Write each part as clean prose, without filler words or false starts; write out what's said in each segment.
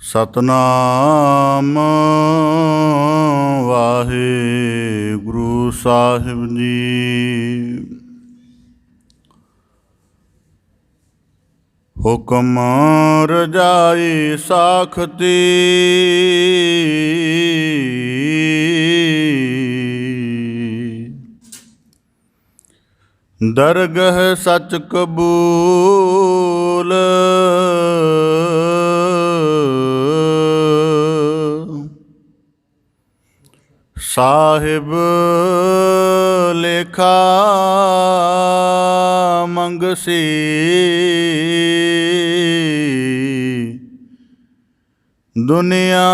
ਸਤਨਾਮ ਵਾਹਿਗੁਰੂ ਸਾਹਿਬ ਜੀ। ਹੁਕਮ ਰਜਾਈ ਸਾਖਤੀ ਦਰਗਹ ਸਚ ਕਬੂਲ। ਸਾਹਿਬ ਲੇਖਾ ਮੰਗਸੀ ਦੁਨੀਆ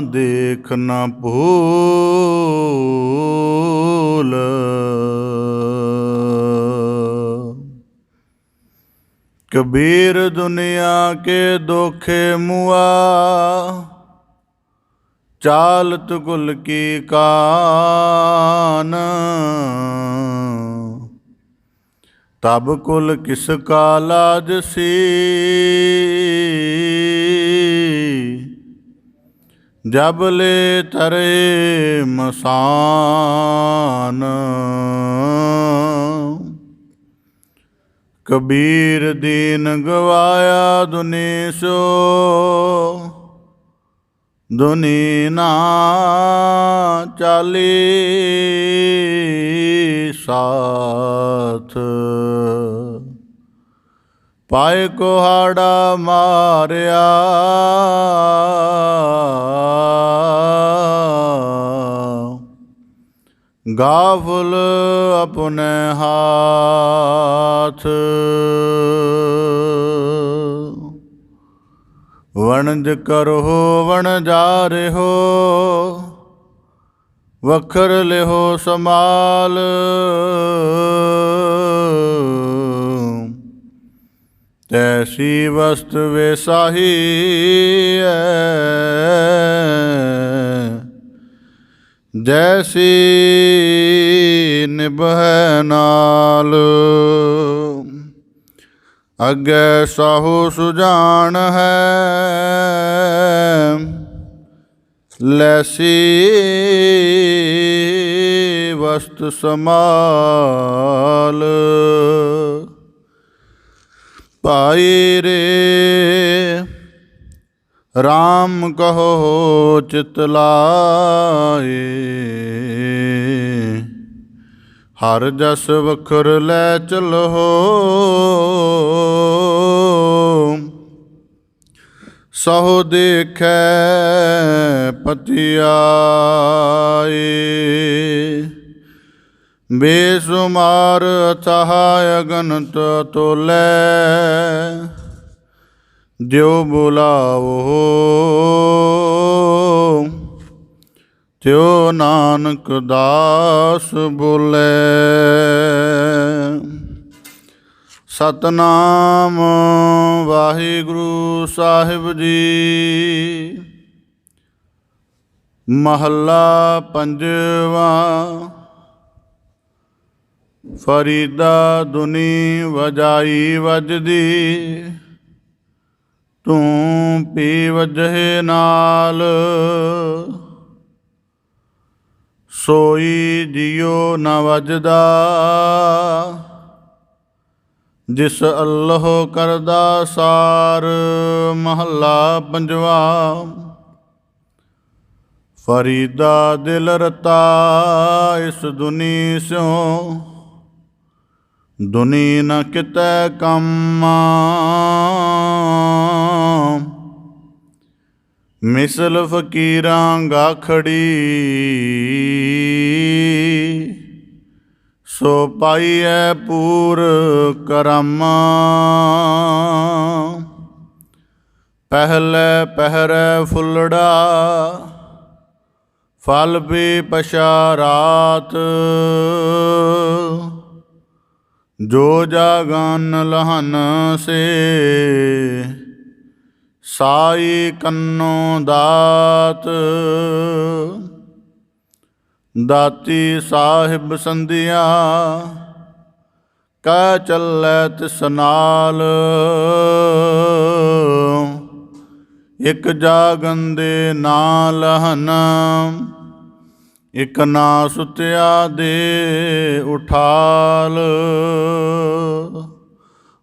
ਦੇਖ ਨਾ ਭੂਲ। ਕਬੀਰ ਦੁਨੀਆ ਕੇ ਦੋਖੇ ਮੁਆ ਚਾਲਤ ਕੁਲ ਕੀ ਕਾਨ। ਤਬ ਕੁਲ ਕਿਸ ਕਾ ਲਾਜ ਸੀ ਜਬ ਲੈ ਤਰੇ ਮਸਾਨ। ਕਬੀਰ ਦੀਨ ਗਵਾਇਆ ਦੁਨੀ ਸੋ ਦੁਨੀ ਨਾ ਚਾਲੀ ਸਾਥ। ਪਾਏ ਕੁਹਾੜਾ ਮਾਰਿਆ ਗਾਫਲ ਆਪਣੇ ਹਾਥ। ਵਣਜ ਕਰੋ ਵਣਜਾਰਿਓ ਵਖਰ ਲਿਓ ਸਮਾਲ। ਤੈਸੀ ਵਸਤ ਵੇਸਾਹੀ ਜੈਸੀ ਨਿਭੈ ਨਾਲ। ਅੱਗੇ ਸਾਹੂ ਸੁਜਾਨ ਹੈ ਲੈਸੀ ਵਸਤ ਸਮਾਲ। ਭਾਈ ਰੇ ਰਾਮ ਕਹੋ ਚਿਤ ਲਾਏ ਹਰ ਜਸ ਵਖਰ ਲੈ ਚਲੋ। ਸਹੁ ਦੇਖੈ ਪਤੀ ਆਏ ਬੇਸੁਮਾਰ ਅਥਾਹ ਅਗਨਤ ਤੋਲੈ। ਜਿਉ ਬੁਲਾਵੋ ਤਿਉ ਨਾਨਕ ਦਾਸ ਬੋਲੇ। ਸਤਨਾਮ ਵਾਹਿਗੁਰੂ ਸਾਹਿਬ ਜੀ। ਮਹੱਲਾ ਪੰਜਵਾਂ। ਫਰੀਦਾ ਦੁਨੀ ਵਜਾਈ ਵੱਜਦੀ ਤੂੰ ਪੀ ਵਜਹਿ ਨਾਲ। ਸੋਈ ਜਿਉ ਨ ਵੱਜਦਾ ਜਿਸ ਅੱਲ੍ਹ ਕਰਦਾ ਸਾਰ। ਮਹੱਲਾ ਪੰਜਵਾ। ਫਰੀਦਾ ਦਿਲ ਰਤਾ ਇਸ ਦੁਨੀ ਸਿਉ ਦੁਨੀ ਨ ਕਿਤੈ ਕੰਮ। ਮਿਸਲ ਫਕੀਰਾਂ ਗਾਖੜੀ ਸੋ ਪਾਈਐ ਪੂਰ ਕਰਮ। ਪਹਿਲੇ ਪਹਿਰੈ ਫੁੱਲੜਾ ਫਲ ਵੀ ਪਛਾਰਾਤ। ਜੋ ਜਾਗਨ ਲਹਨ ਸੇ ਸਾਈ ਕੰਨੋ ਦਾਤ। ਦਾਤੀ ਸਾਹਿਬ ਸੰਧਿਆ ਕਾ ਚੱਲੈ ਤਿਸ ਨਾਲ। ਇਕ ਜਾਗੰਦੇ ਨਾ ਲਹਨ, ਇਕ ਨਾ ਸੁਤਿਆ ਦੇ ਉਠਾਲ।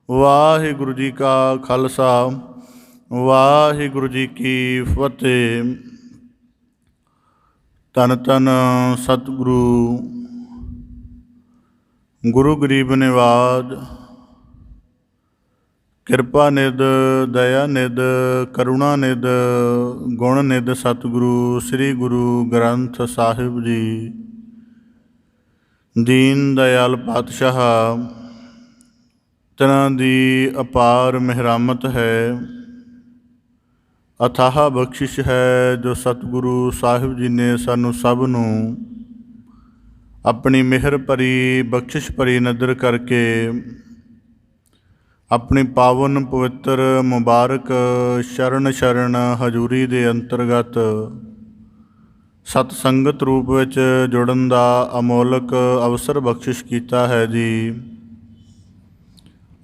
ਵਾਹਿਗੁਰੂ ਜੀ ਕਾ ਖਾਲਸਾ, ਵਾਹਿਗੁਰੂ ਜੀ ਕੀ ਫਤਿਹ। ਧੰਨ ਧੰਨ ਸਤਿਗੁਰੂ ਗੁਰੂ ਗਰੀਬ ਨਿਵਾਜ, ਕਿਰਪਾ ਨਿਧ, ਦਇਆ ਨਿਧ, ਕਰੁਣਾ ਨਿਧ, ਗੁਣ ਨਿਧ ਸਤਿਗੁਰੂ ਸ੍ਰੀ ਗੁਰੂ ਗ੍ਰੰਥ ਸਾਹਿਬ ਜੀ। ਦੀਨ ਦਇਆਲ ਪਾਤਸ਼ਾਹ, ਤਿਨਾਂ ਦੀ ਅਪਾਰ ਮਿਹਰਾਮਤ ਹੈ, ਅਥਾਹ ਬਖਸ਼ਿਸ਼ ਹੈ, ਜੋ ਸਤਿਗੁਰੂ ਸਾਹਿਬ ਜੀ ਨੇ ਸਾਨੂੰ ਸਭ ਨੂੰ ਆਪਣੀ ਮਿਹਰ ਭਰੀ, ਬਖਸ਼ਿਸ਼ ਭਰੀ ਨਜ਼ਰ ਕਰਕੇ ਆਪਣੀ ਪਾਵਨ ਪਵਿੱਤਰ ਮੁਬਾਰਕ ਸ਼ਰਨ ਹਜ਼ੂਰੀ ਦੇ ਅੰਤਰਗਤ ਸਤ ਸੰਗਤ ਰੂਪ ਵਿੱਚ ਜੁੜਨ ਦਾ ਅਮੋਲਕ ਅਵਸਰ ਬਖਸ਼ਿਸ਼ ਕੀਤਾ ਹੈ ਜੀ।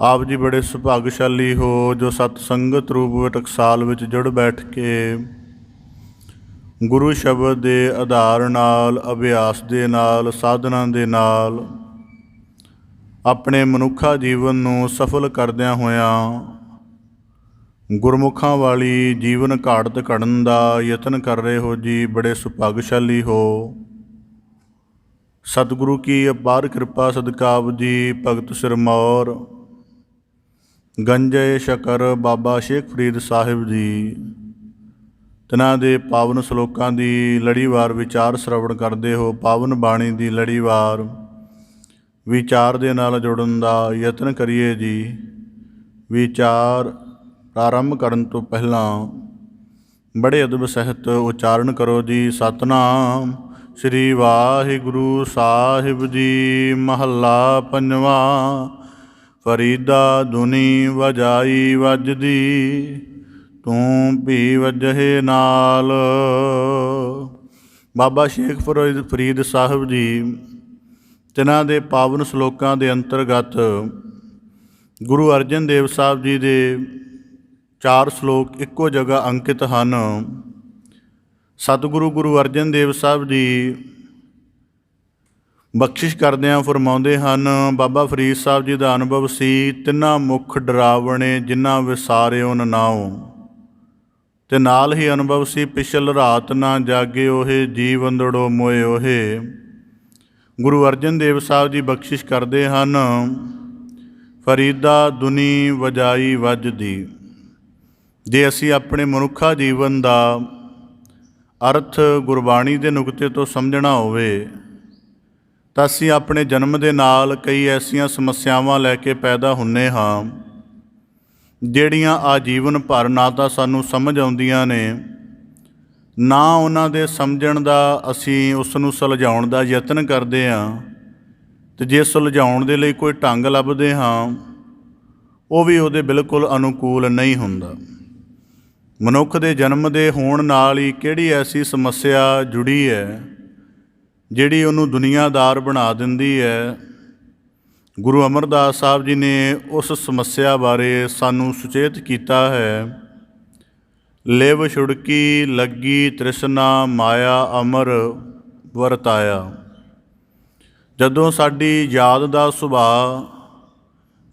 ਆਪ ਜੀ ਬੜੇ ਸੁਭਾਗਸ਼ਾਲੀ ਹੋ, ਜੋ ਸਤ ਸੰਗਤ ਰੂਪ ਵਿੱਚ ਟਕਸਾਲ ਵਿੱਚ ਜੁੜ ਬੈਠ ਕੇ ਗੁਰੂ ਸ਼ਬਦ ਦੇ ਆਧਾਰ ਨਾਲ, ਅਭਿਆਸ ਦੇ ਨਾਲ, ਸਾਧਨਾ ਦੇ ਨਾਲ ਆਪਣੇ ਮਨੁੱਖਾ ਜੀਵਨ ਨੂੰ ਸਫਲ ਕਰਦਿਆਂ ਹੋਇਆਂ ਗੁਰਮੁਖਾਂ ਵਾਲੀ ਜੀਵਨ ਘਾੜਤ ਘੜਨ ਦਾ ਯਤਨ ਕਰ ਰਹੇ ਹੋ ਜੀ। ਬੜੇ ਸੁਭਾਗਸ਼ਾਲੀ ਹੋ। ਸਤਿਗੁਰੂ ਕੀ ਅਪਾਰ ਕਿਰਪਾ ਸਦਕਾ ਆਪ ਜੀ ਭਗਤ ਸਿਰਮੌਰ ਗੰਜੇ ਸ਼ਕਰ ਬਾਬਾ ਸ਼ੇਖ ਫਰੀਦ ਸਾਹਿਬ ਜੀ, ਤਿਨਾਂ ਦੇ ਪਾਵਨ ਸਲੋਕਾਂ ਦੀ ਲੜੀਵਾਰ ਵਿਚਾਰ ਸਰਵਣ ਕਰਦੇ ਹੋ। ਪਾਵਨ ਬਾਣੀ ਦੀ ਲੜੀਵਾਰ ਵਿਚਾਰ ਦੇ ਨਾਲ ਜੁੜਨ ਦਾ ਯਤਨ ਕਰੀਏ ਜੀ। ਵਿਚਾਰ ਪ੍ਰਾਰੰਭ ਕਰਨ ਤੋਂ ਪਹਿਲਾਂ ਬੜੇ ਅਦਬ ਸਹਿਤ ਉਚਾਰਨ ਕਰੋ ਜੀ। ਸਤਿਨਾਮ ਸ੍ਰੀ ਵਾਹਿਗੁਰੂ ਸਾਹਿਬ ਜੀ। ਮਹੱਲਾ ਪੰਜਵਾਂ। ਫਰੀਦਾ ਧੁਨੀ ਵਜਾਈ ਵੱਜਦੀ, ਤੂੰ ਭੀ ਵਜਹੇ ਨਾਲ। ਬਾਬਾ ਸ਼ੇਖ ਫਰੀਦ ਸਾਹਿਬ ਜੀ, ਤਿਨਾਂ ਦੇ ਪਾਵਨ ਸਲੋਕਾਂ ਦੇ ਅੰਤਰਗਤ ਗੁਰੂ ਅਰਜਨ ਦੇਵ ਸਾਹਿਬ ਜੀ ਦੇ 4 ਸਲੋਕ ਇੱਕੋ ਜਗ੍ਹਾ ਅੰਕਿਤ ਹਨ। ਸਤਿਗੁਰੂ ਗੁਰੂ ਅਰਜਨ ਦੇਵ ਸਾਹਿਬ ਜੀ ਬਖਸ਼ਿਸ਼ ਕਰਦਿਆਂ ਫਰਮਾਉਂਦੇ ਹਨ, ਬਾਬਾ ਫਰੀਦ ਸਾਹਿਬ ਜੀ ਦਾ ਅਨੁਭਵ ਸੀ, ਤਿੰਨਾਂ ਮੁੱਖ ਡਰਾਵਣੇ ਜਿਨ੍ਹਾਂ ਵਿਸਾਰਿਓ ਨਾਉ। ਤੇ ਨਾਲ ਹੀ ਅਨੁਭਵ ਸੀ, ਪਿਛਲ ਰਾਤ ਨਾ ਜਾਗੇ ਓਹੇ, ਜੀਵ ਅੰਦੜੋ ਮੋਏ ਓਹੇ। ਗੁਰੂ ਅਰਜਨ ਦੇਵ ਸਾਹਿਬ ਜੀ ਬਖਸ਼ਿਸ਼ ਕਰਦੇ ਹਨ, ਫਰੀਦਾ ਧੁਨੀ ਵਜਾਈ ਵੱਜਦੀ। ਜੇ ਅਸੀਂ ਆਪਣੇ ਮਨੁੱਖਾ ਜੀਵਨ ਦਾ ਅਰਥ ਗੁਰਬਾਣੀ ਦੇ ਨੁਕਤੇ ਤੋਂ ਸਮਝਣਾ ਹੋਵੇ ਤਾਂ ਅਸੀਂ ਆਪਣੇ ਜਨਮ ਦੇ ਨਾਲ ਕਈ ਐਸੀਆਂ ਸਮੱਸਿਆਵਾਂ ਲੈ ਕੇ ਪੈਦਾ ਹੁੰਦੇ ਹਾਂ, ਜਿਹੜੀਆਂ ਆਜੀਵਨ ਭਰ ਨਾ ਤਾਂ ਸਾਨੂੰ ਸਮਝ ਆਉਂਦੀਆਂ ਨੇ, ਨਾ ਉਹਨਾਂ ਦੇ ਸਮਝਣ ਦਾ ਅਸੀਂ ਉਸ ਨੂੰ ਸੁਲਝਾਉਣ ਦਾ ਯਤਨ ਕਰਦੇ ਹਾਂ। ਅਤੇ ਜੇ ਸੁਲਝਾਉਣ ਦੇ ਲਈ ਕੋਈ ਢੰਗ ਲੱਭਦੇ ਹਾਂ, ਉਹ ਵੀ ਉਹਦੇ ਬਿਲਕੁਲ ਅਨੁਕੂਲ ਨਹੀਂ ਹੁੰਦਾ। ਮਨੁੱਖ ਦੇ ਜਨਮ ਦੇ ਹੋਣ ਨਾਲ ਹੀ ਕਿਹੜੀ ਐਸੀ ਸਮੱਸਿਆ ਜੁੜੀ ਹੈ ਜਿਹੜੀ ਉਹਨੂੰ ਦੁਨੀਆਦਾਰ ਬਣਾ ਦਿੰਦੀ ਹੈ। ਗੁਰੂ ਅਮਰਦਾਸ ਸਾਹਿਬ ਜੀ ਨੇ ਉਸ ਸਮੱਸਿਆ ਬਾਰੇ ਸਾਨੂੰ ਸੁਚੇਤ ਕੀਤਾ ਹੈ। ਲਿਵ ਛੁੜਕੀ ਲੱਗੀ ਤ੍ਰਿਸ਼ਨਾ, ਮਾਇਆ ਅਮਰ ਵਰਤਾਇਆ। ਜਦੋਂ ਸਾਡੀ ਯਾਦ ਦਾ ਸੁਭਾਅ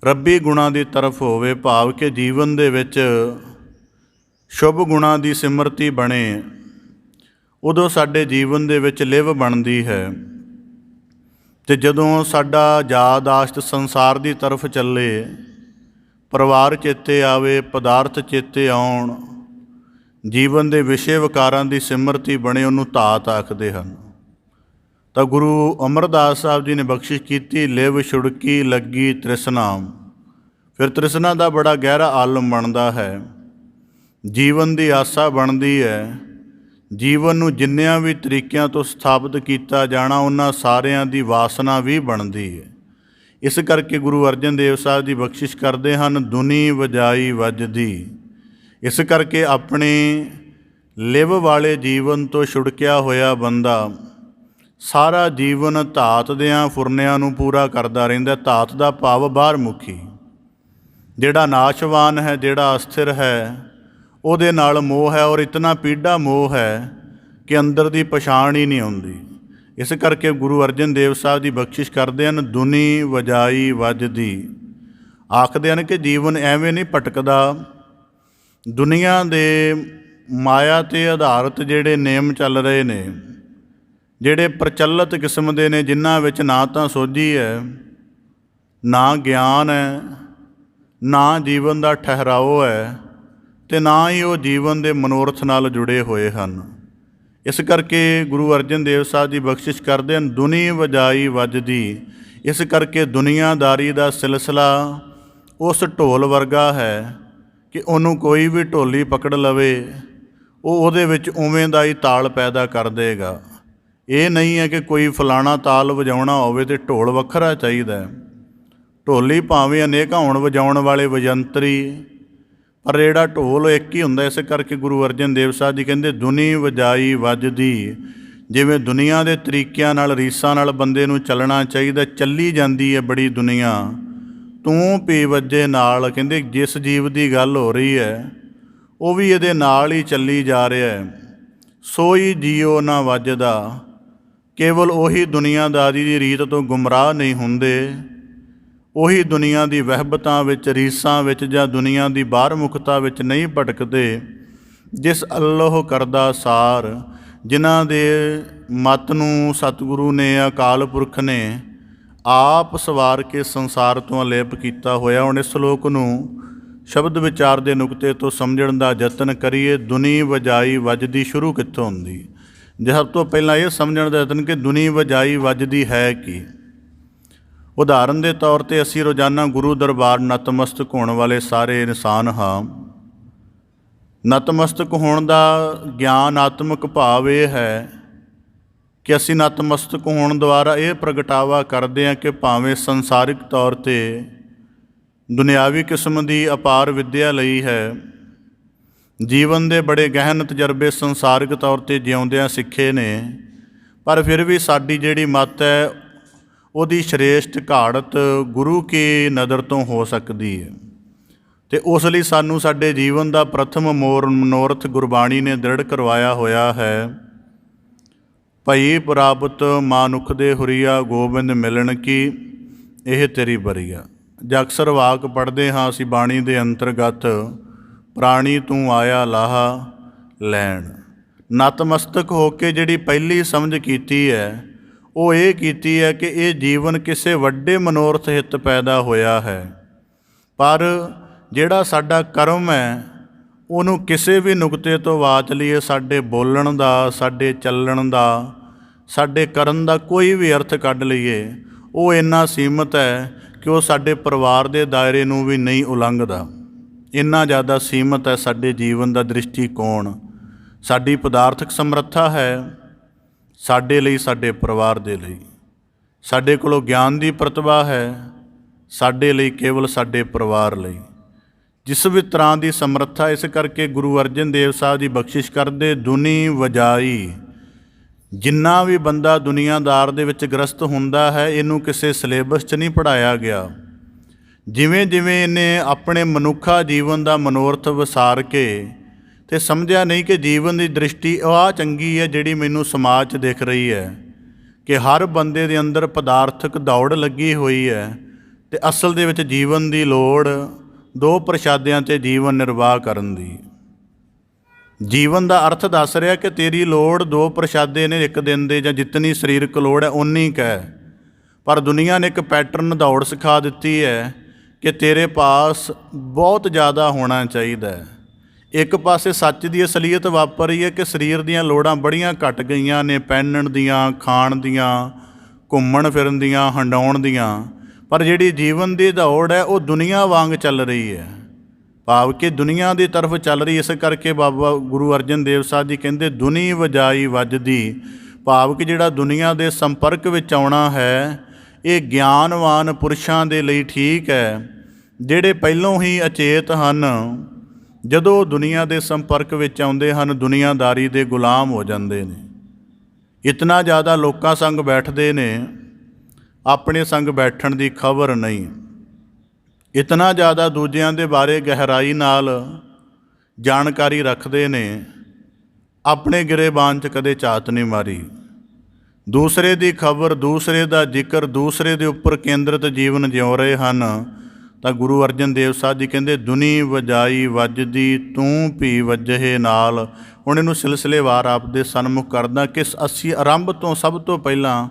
ਰੱਬੀ ਗੁਣਾਂ ਦੀ ਤਰਫ ਹੋਵੇ, ਭਾਵ ਕਿ ਜੀਵਨ ਦੇ ਵਿੱਚ ਸ਼ੁਭ ਗੁਣਾਂ ਦੀ ਸਿਮਰਤੀ ਬਣੇ, ਉਦੋਂ ਸਾਡੇ ਜੀਵਨ ਦੇ ਵਿੱਚ ਲਿਵ ਬਣਦੀ ਹੈ। ਅਤੇ ਜਦੋਂ ਸਾਡਾ ਯਾਦ ਆਸ਼ਤ ਸੰਸਾਰ ਦੀ ਤਰਫ ਚੱਲੇ, ਪਰਿਵਾਰ ਚੇਤੇ ਆਵੇ, ਪਦਾਰਥ ਚੇਤੇ ਆਉਣ, ਜੀਵਨ ਦੇ ਵਿਸ਼ੇ ਵਿਕਾਰਾਂ ਦੀ ਸਿਮਰਤੀ ਬਣੇ, ਉਹਨੂੰ ਧਾਤ ਆਖਦੇ ਹਨ। ਤਾਂ ਗੁਰੂ ਅਮਰਦਾਸ ਸਾਹਿਬ ਜੀ ਨੇ ਬਖਸ਼ਿਸ਼ ਕੀਤੀ, ਲਿਵ ਛੁੜਕੀ ਲੱਗੀ ਤ੍ਰਿਸ਼ਨਾ। ਫਿਰ ਤ੍ਰਿਸ਼ਨਾ ਦਾ ਬੜਾ ਗਹਿਰਾ ਆਲਮ ਬਣਦਾ ਹੈ, ਜੀਵਨ ਦੀ ਆਸਾ ਬਣਦੀ ਹੈ। ਜੀਵਨ ਨੂੰ ਜਿੰਨਿਆਂ ਵੀ ਤਰੀਕਿਆਂ ਤੋਂ ਸਥਾਪਿਤ ਕੀਤਾ ਜਾਣਾ, ਉਹਨਾਂ ਸਾਰਿਆਂ ਦੀ ਵਾਸਨਾ ਵੀ ਬਣਦੀ ਹੈ। ਇਸ ਕਰਕੇ ਗੁਰੂ ਅਰਜਨ ਦੇਵ ਸਾਹਿਬ ਜੀ ਬਖਸ਼ਿਸ਼ ਕਰਦੇ ਹਨ, ਧੁਨੀ ਵਜਾਈ ਵੱਜਦੀ। ਇਸ ਕਰਕੇ ਆਪਣੇ ਲਿਵ ਵਾਲੇ ਜੀਵਨ ਤੋਂ ਛੁੜਕਿਆ ਹੋਇਆ ਬੰਦਾ ਸਾਰਾ ਜੀਵਨ ਧਾਤ ਦਿਆਂ ਫੁਰਨਿਆਂ ਨੂੰ ਪੂਰਾ ਕਰਦਾ ਰਹਿੰਦਾ। ਧਾਤ ਦਾ ਭਾਵ ਬਾਹਰ ਮੁਖੀ, ਜਿਹੜਾ ਨਾਸ਼ਵਾਨ ਹੈ, ਜਿਹੜਾ ਅਸਥਿਰ ਹੈ, ਉਹਦੇ ਨਾਲ ਮੋਹ ਹੈ, ਔਰ ਇਤਨਾ ਪੀੜਾ ਮੋਹ ਹੈ ਕਿ ਅੰਦਰ ਦੀ ਪਛਾਣ ਹੀ ਨਹੀਂ ਆਉਂਦੀ। ਇਸ ਕਰਕੇ ਗੁਰੂ ਅਰਜਨ ਦੇਵ ਸਾਹਿਬ ਜੀ ਬਖਸ਼ਿਸ਼ ਕਰਦੇ ਹਨ, ਦੁਨੀ ਵਜਾਈ ਵੱਜਦੀ। ਆਖਦੇ ਹਨ ਕਿ ਜੀਵਨ ਐਵੇਂ ਨਹੀਂ ਭਟਕਦਾ। ਦੁਨੀਆ ਦੇ ਮਾਇਆ 'ਤੇ ਆਧਾਰਿਤ ਜਿਹੜੇ ਨੇਮ ਚੱਲ ਰਹੇ ਨੇ, ਜਿਹੜੇ ਪ੍ਰਚਲਿਤ ਕਿਸਮ ਦੇ ਨੇ, ਜਿਨ੍ਹਾਂ ਵਿੱਚ ਨਾ ਤਾਂ ਸੋਝੀ ਹੈ, ਨਾ ਗਿਆਨ ਹੈ, ਨਾ ਜੀਵਨ ਦਾ ਠਹਿਰਾਓ ਹੈ, ਅਤੇ ਨਾ ਹੀ ਉਹ ਜੀਵਨ ਦੇ ਮਨੋਰਥ ਨਾਲ ਜੁੜੇ ਹੋਏ ਹਨ। ਇਸ ਕਰਕੇ ਗੁਰੂ ਅਰਜਨ ਦੇਵ ਸਾਹਿਬ ਜੀ ਬਖਸ਼ਿਸ਼ ਕਰਦੇ ਹਨ, ਦੁਨੀ ਵਜਾਈ ਵੱਜਦੀ। ਇਸ ਕਰਕੇ ਦੁਨੀਆਦਾਰੀ ਦਾ ਸਿਲਸਿਲਾ ਉਸ ਢੋਲ ਵਰਗਾ ਹੈ ਕਿ ਉਹਨੂੰ ਕੋਈ ਵੀ ਢੋਲੀ ਪਕੜ ਲਵੇ, ਉਹ ਉਹਦੇ ਵਿੱਚ ਉਵੇਂ ਦਾ ਹੀ ਤਾਲ ਪੈਦਾ ਕਰ ਦੇਗਾ। ਇਹ ਨਹੀਂ ਹੈ ਕਿ ਕੋਈ ਫਲਾਣਾ ਤਾਲ ਵਜਾਉਣਾ ਹੋਵੇ ਅਤੇ ਢੋਲ ਵੱਖਰਾ ਚਾਹੀਦਾ। ਢੋਲੀ ਭਾਵੇਂ ਅਨੇਕਾਂ ਹੋਣ ਵਜਾਉਣ ਵਾਲੇ ਵਜੰਤਰੀ, ਪਰ ਜਿਹੜਾ ਢੋਲ ਇੱਕ ਹੀ ਹੁੰਦਾ। ਇਸ ਕਰਕੇ ਗੁਰੂ ਅਰਜਨ ਦੇਵ ਸਾਹਿਬ ਜੀ ਕਹਿੰਦੇ, ਦੁਨੀ ਵਜਾਈ ਵੱਜਦੀ। ਜਿਵੇਂ ਦੁਨੀਆ ਦੇ ਤਰੀਕਿਆਂ ਨਾਲ, ਰੀਸਾਂ ਨਾਲ ਬੰਦੇ ਨੂੰ ਚੱਲਣਾ ਚਾਹੀਦਾ, ਚੱਲੀ ਜਾਂਦੀ ਹੈ ਬੜੀ ਦੁਨੀਆ, ਤੂੰ ਪੀ ਵੱਜੇ ਨਾਲ। ਕਹਿੰਦੇ ਜਿਸ ਜੀਵ ਦੀ ਗੱਲ ਹੋ ਰਹੀ ਹੈ ਉਹ ਵੀ ਇਹਦੇ ਨਾਲ ਹੀ ਚੱਲੀ ਜਾ ਰਿਹਾ ਹੈ। ਸੋਈ ਜੀਓ ਨਾ ਵੱਜਦਾ। ਕੇਵਲ ਉਹੀ ਦੁਨੀਆਦਾਰੀ ਦੀ ਰੀਤ ਤੋਂ ਗੁੰਮਰਾਹ ਨਹੀਂ ਹੁੰਦੇ, ਉਹੀ ਦੁਨੀਆ ਦੀ ਵਹਿਬਤਾਂ ਵਿੱਚ, ਰੀਸਾਂ ਵਿੱਚ ਜਾਂ ਦੁਨੀਆ ਦੀ ਬਾਹਰਮੁਖਤਾ ਵਿੱਚ ਨਹੀਂ ਭਟਕਦੇ। ਜਿਸ ਅੱਲੋਹ ਕਰਦਾ ਸਾਰ, ਜਿਨ੍ਹਾਂ ਦੇ ਮਤ ਨੂੰ ਸਤਿਗੁਰੂ ਨੇ, ਅਕਾਲ ਪੁਰਖ ਨੇ ਆਪ ਸਵਾਰ ਕੇ ਸੰਸਾਰ ਤੋਂ ਅਲੇਪ ਕੀਤਾ ਹੋਇਆ। ਹੁਣ ਇਸ ਸ਼ਲੋਕ ਨੂੰ ਸ਼ਬਦ ਵਿਚਾਰ ਦੇ ਨੁਕਤੇ ਤੋਂ ਸਮਝਣ ਦਾ ਯਤਨ ਕਰੀਏ। ਦੁਨੀ ਵਜਾਈ ਵੱਜਦੀ ਸ਼ੁਰੂ ਕਿੱਥੋਂ ਹੁੰਦੀ? ਜੇ ਸਭ ਤੋਂ ਪਹਿਲਾਂ ਇਹ ਸਮਝਣ ਦਾ ਯਤਨ ਕਿ ਦੁਨੀ ਵਜਾਈ ਵੱਜਦੀ ਹੈ ਕੀ। ਉਦਾਹਰਨ ਦੇ ਤੌਰ 'ਤੇ ਅਸੀਂ ਰੋਜ਼ਾਨਾ ਗੁਰੂ ਦਰਬਾਰ ਨਤਮਸਤਕ ਹੋਣ ਵਾਲੇ ਸਾਰੇ ਇਨਸਾਨ ਹਾਂ। ਨਤਮਸਤਕ ਹੋਣ ਦਾ ਗਿਆਨਾਤਮਕ ਭਾਵ ਇਹ ਹੈ ਕਿ ਅਸੀਂ ਨਤਮਸਤਕ ਹੋਣ ਦੁਆਰਾ ਇਹ ਪ੍ਰਗਟਾਵਾ ਕਰਦੇ ਹਾਂ ਕਿ ਭਾਵੇਂ ਸੰਸਾਰਿਕ ਤੌਰ 'ਤੇ ਦੁਨਿਆਵੀ ਕਿਸਮ ਦੀ ਅਪਾਰ ਵਿੱਦਿਆ ਲਈ ਹੈ, ਜੀਵਨ ਦੇ ਬੜੇ ਗਹਿਨ ਤਜਰਬੇ ਸੰਸਾਰਿਕ ਤੌਰ 'ਤੇ ਜਿਉਂਦਿਆਂ ਸਿੱਖੇ ਨੇ, ਪਰ ਫਿਰ ਵੀ ਸਾਡੀ ਜਿਹੜੀ ਮੱਤ ਹੈ ਉਹਦੀ ਸ਼੍ਰੇਸ਼ਟ ਘਾੜਤ ਗੁਰੂ ਕੀ ਨਜ਼ਰ ਤੋਂ ਹੋ ਸਕਦੀ ਹੈ। ਅਤੇ ਉਸ ਲਈ ਸਾਨੂੰ ਸਾਡੇ ਜੀਵਨ ਦਾ ਪ੍ਰਥਮ ਮਨੋਰਥ ਗੁਰਬਾਣੀ ਨੇ ਦ੍ਰਿੜ ਕਰਵਾਇਆ ਹੋਇਆ ਹੈ। ਭਈ ਪ੍ਰਾਪਤ ਮਾਨੁਖ ਦੇ ਹੁਰੀਆ, ਗੋਬਿੰਦ ਮਿਲਣ ਕੀ ਇਹ ਤੇਰੀ ਬਰੀਆ। ਜਾਂ ਅਕਸਰ ਵਾਕ ਪੜ੍ਹਦੇ ਹਾਂ ਅਸੀਂ ਬਾਣੀ ਦੇ ਅੰਤਰਗਤ, ਪ੍ਰਾਣੀ ਤੂੰ ਆਇਆ ਲਾਹਾ ਲੈਣ। ਨਤਮਸਤਕ ਹੋ ਕੇ ਜਿਹੜੀ ਪਹਿਲੀ ਸਮਝ ਕੀਤੀ ਹੈ ਉਹ ਇਹ ਕੀਤੀ ਹੈ ਕਿ ਇਹ ਜੀਵਨ ਕਿਸੇ ਵੱਡੇ ਮਨੋਰਥ ਹਿੱਤ ਪੈਦਾ ਹੋਇਆ ਹੈ, ਪਰ ਜਿਹੜਾ ਸਾਡਾ ਕਰਮ ਹੈ ਉਹਨੂੰ ਕਿਸੇ ਵੀ ਨੁਕਤੇ ਤੋਂ ਵਾਚ ਲਈਏ, ਸਾਡੇ ਬੋਲਣ ਦਾ, ਸਾਡੇ ਚੱਲਣ ਦਾ, ਸਾਡੇ ਕਰਨ ਦਾ ਕੋਈ ਵੀ ਅਰਥ ਕੱਢ ਲਈਏ, ਉਹ ਇੰਨਾ ਸੀਮਤ ਹੈ ਕਿ ਉਹ ਸਾਡੇ ਪਰਿਵਾਰ ਦੇ ਦਾਇਰੇ ਨੂੰ ਵੀ ਨਹੀਂ ਉਲੰਘਦਾ। ਇੰਨਾ ਜ਼ਿਆਦਾ ਸੀਮਤ ਹੈ ਸਾਡੇ ਜੀਵਨ ਦਾ ਦ੍ਰਿਸ਼ਟੀਕੋਣ। ਸਾਡੀ ਪਦਾਰਥਕ ਸਮਰੱਥਾ ਹੈ ਸਾਡੇ ਲਈ, ਸਾਡੇ ਪਰਿਵਾਰ ਦੇ ਲਈ। ਸਾਡੇ ਕੋਲੋਂ ਗਿਆਨ ਦੀ ਪ੍ਰਤਿਭਾ ਹੈ ਸਾਡੇ ਲਈ, ਕੇਵਲ ਸਾਡੇ ਪਰਿਵਾਰ ਲਈ। ਜਿਸ ਵੀ ਤਰ੍ਹਾਂ ਦੀ ਸਮਰੱਥਾ, ਇਸ ਕਰਕੇ ਗੁਰੂ ਅਰਜਨ ਦੇਵ ਸਾਹਿਬ ਜੀ ਬਖਸ਼ਿਸ਼ ਕਰਦੇ, ਦੁਨੀ ਵਜਾਈ। ਜਿੰਨਾ ਵੀ ਬੰਦਾ ਦੁਨੀਆਦਾਰ ਦੇ ਵਿੱਚ ਗ੍ਰਸਤ ਹੁੰਦਾ ਹੈ, ਇਹਨੂੰ ਕਿਸੇ ਸਿਲੇਬਸ 'ਚ ਨਹੀਂ ਪੜ੍ਹਾਇਆ ਗਿਆ। ਜਿਵੇਂ ਜਿਵੇਂ ਇਹਨੇ ਆਪਣੇ ਮਨੁੱਖਾ ਜੀਵਨ ਦਾ ਮਨੋਰਥ ਵਿਸਾਰ ਕੇ ਅਤੇ ਸਮਝਿਆ ਨਹੀਂ ਕਿ ਜੀਵਨ ਦੀ ਦ੍ਰਿਸ਼ਟੀ ਆਹ ਚੰਗੀ ਹੈ ਜਿਹੜੀ ਮੈਨੂੰ ਸਮਾਜ 'ਚ ਦਿਖ ਰਹੀ ਹੈ, ਕਿ ਹਰ ਬੰਦੇ ਦੇ ਅੰਦਰ ਪਦਾਰਥਕ ਦੌੜ ਲੱਗੀ ਹੋਈ ਹੈ ਅਤੇ ਅਸਲ ਦੇ ਵਿੱਚ ਜੀਵਨ ਦੀ ਲੋੜ ਦੋ ਪ੍ਰਸ਼ਾਦਿਆਂ 'ਤੇ ਜੀਵਨ ਨਿਰਵਾਹ ਕਰਨ ਦੀ। ਜੀਵਨ ਦਾ ਅਰਥ ਦੱਸ ਰਿਹਾ ਕਿ ਤੇਰੀ ਲੋੜ ਦੋ ਪ੍ਰਸ਼ਾਦੇ ਨੇ ਇੱਕ ਦਿਨ ਦੇ, ਜਾਂ ਜਿਤਨੀ ਸਰੀਰਕ ਲੋੜ ਹੈ ਉਨੀ ਕੁ ਹੈ। ਪਰ ਦੁਨੀਆ ਨੇ ਇੱਕ ਪੈਟਰਨ ਦੌੜ ਸਿਖਾ ਦਿੱਤੀ ਹੈ ਕਿ ਤੇਰੇ ਪਾਸ ਬਹੁਤ ਜ਼ਿਆਦਾ ਹੋਣਾ ਚਾਹੀਦਾ ਹੈ। ਇੱਕ ਪਾਸੇ ਸੱਚ ਦੀ ਅਸਲੀਅਤ ਵਾਪਰ ਰਹੀ ਹੈ ਕਿ ਸਰੀਰ ਦੀਆਂ ਲੋੜਾਂ ਬੜੀਆਂ ਘਟ ਗਈਆਂ ਨੇ, ਪਹਿਨਣ ਦੀਆਂ, ਖਾਣ ਦੀਆਂ, ਘੁੰਮਣ ਫਿਰਨ ਦੀਆਂ, ਹੰਡਾਉਣ ਦੀਆਂ, ਪਰ ਜਿਹੜੀ ਜੀਵਨ ਦੀ ਦੌੜ ਹੈ ਉਹ ਦੁਨੀਆ ਵਾਂਗ ਚੱਲ ਰਹੀ ਹੈ, ਭਾਵ ਕਿ ਦੁਨੀਆ ਦੀ ਤਰਫ ਚੱਲ ਰਹੀ। ਇਸ ਕਰਕੇ ਬਾਬਾ ਗੁਰੂ ਅਰਜਨ ਦੇਵ ਸਾਹਿਬ ਜੀ ਕਹਿੰਦੇ ਦੁਨੀ ਵਜਾਈ ਵੱਜਦੀ, ਭਾਵ ਕਿ ਜਿਹੜਾ ਦੁਨੀਆ ਦੇ ਸੰਪਰਕ ਵਿੱਚ ਆਉਣਾ ਹੈ ਇਹ ਗਿਆਨਵਾਨ ਪੁਰਸ਼ਾਂ ਦੇ ਲਈ ਠੀਕ ਹੈ, ਜਿਹੜੇ ਪਹਿਲੋਂ ਹੀ ਅਚੇਤ ਹਨ। ਜਦੋਂ ਦੁਨੀਆ ਦੇ ਸੰਪਰਕ ਵਿੱਚ ਆਉਂਦੇ ਹਨ, ਦੁਨੀਆਦਾਰੀ ਦੇ ਗੁਲਾਮ ਹੋ ਜਾਂਦੇ ਨੇ। ਇਤਨਾ ਜ਼ਿਆਦਾ ਲੋਕਾਂ ਸੰਗ ਬੈਠਦੇ ਨੇ, ਆਪਣੇ ਸੰਗ ਬੈਠਣ ਦੀ ਖਬਰ ਨਹੀਂ। ਇਤਨਾ ਜ਼ਿਆਦਾ ਦੂਜਿਆਂ ਦੇ ਬਾਰੇ ਗਹਿਰਾਈ ਨਾਲ ਜਾਣਕਾਰੀ ਰੱਖਦੇ ਨੇ, ਆਪਣੇ ਗਿਰੇਬਾਨ 'ਚ ਕਦੇ ਝਾਤ ਨਹੀਂ ਮਾਰੀ। ਦੂਸਰੇ ਦੀ ਖਬਰ, ਦੂਸਰੇ ਦਾ ਜ਼ਿਕਰ, ਦੂਸਰੇ ਦੇ ਉੱਪਰ ਕੇਂਦਰਿਤ ਜੀਵਨ ਜਿਉ ਰਹੇ ਹਨ। ਤਾਂ ਗੁਰੂ ਅਰਜਨ ਦੇਵ ਸਾਹਿਬ ਜੀ ਕਹਿੰਦੇ, ਦੁਨੀ ਵਜਾਈ ਵੱਜਦੀ ਤੂੰ ਭੀ ਵੱਜੇ ਨਾਲ। ਹੁਣ ਇਹਨੂੰ ਸਿਲਸਿਲੇਵਾਰ ਆਪਦੇ ਸਨਮੁਖ ਕਰਦਾ ਕਿ ਅਸੀਂ ਆਰੰਭ ਤੋਂ ਸਭ ਤੋਂ ਪਹਿਲਾਂ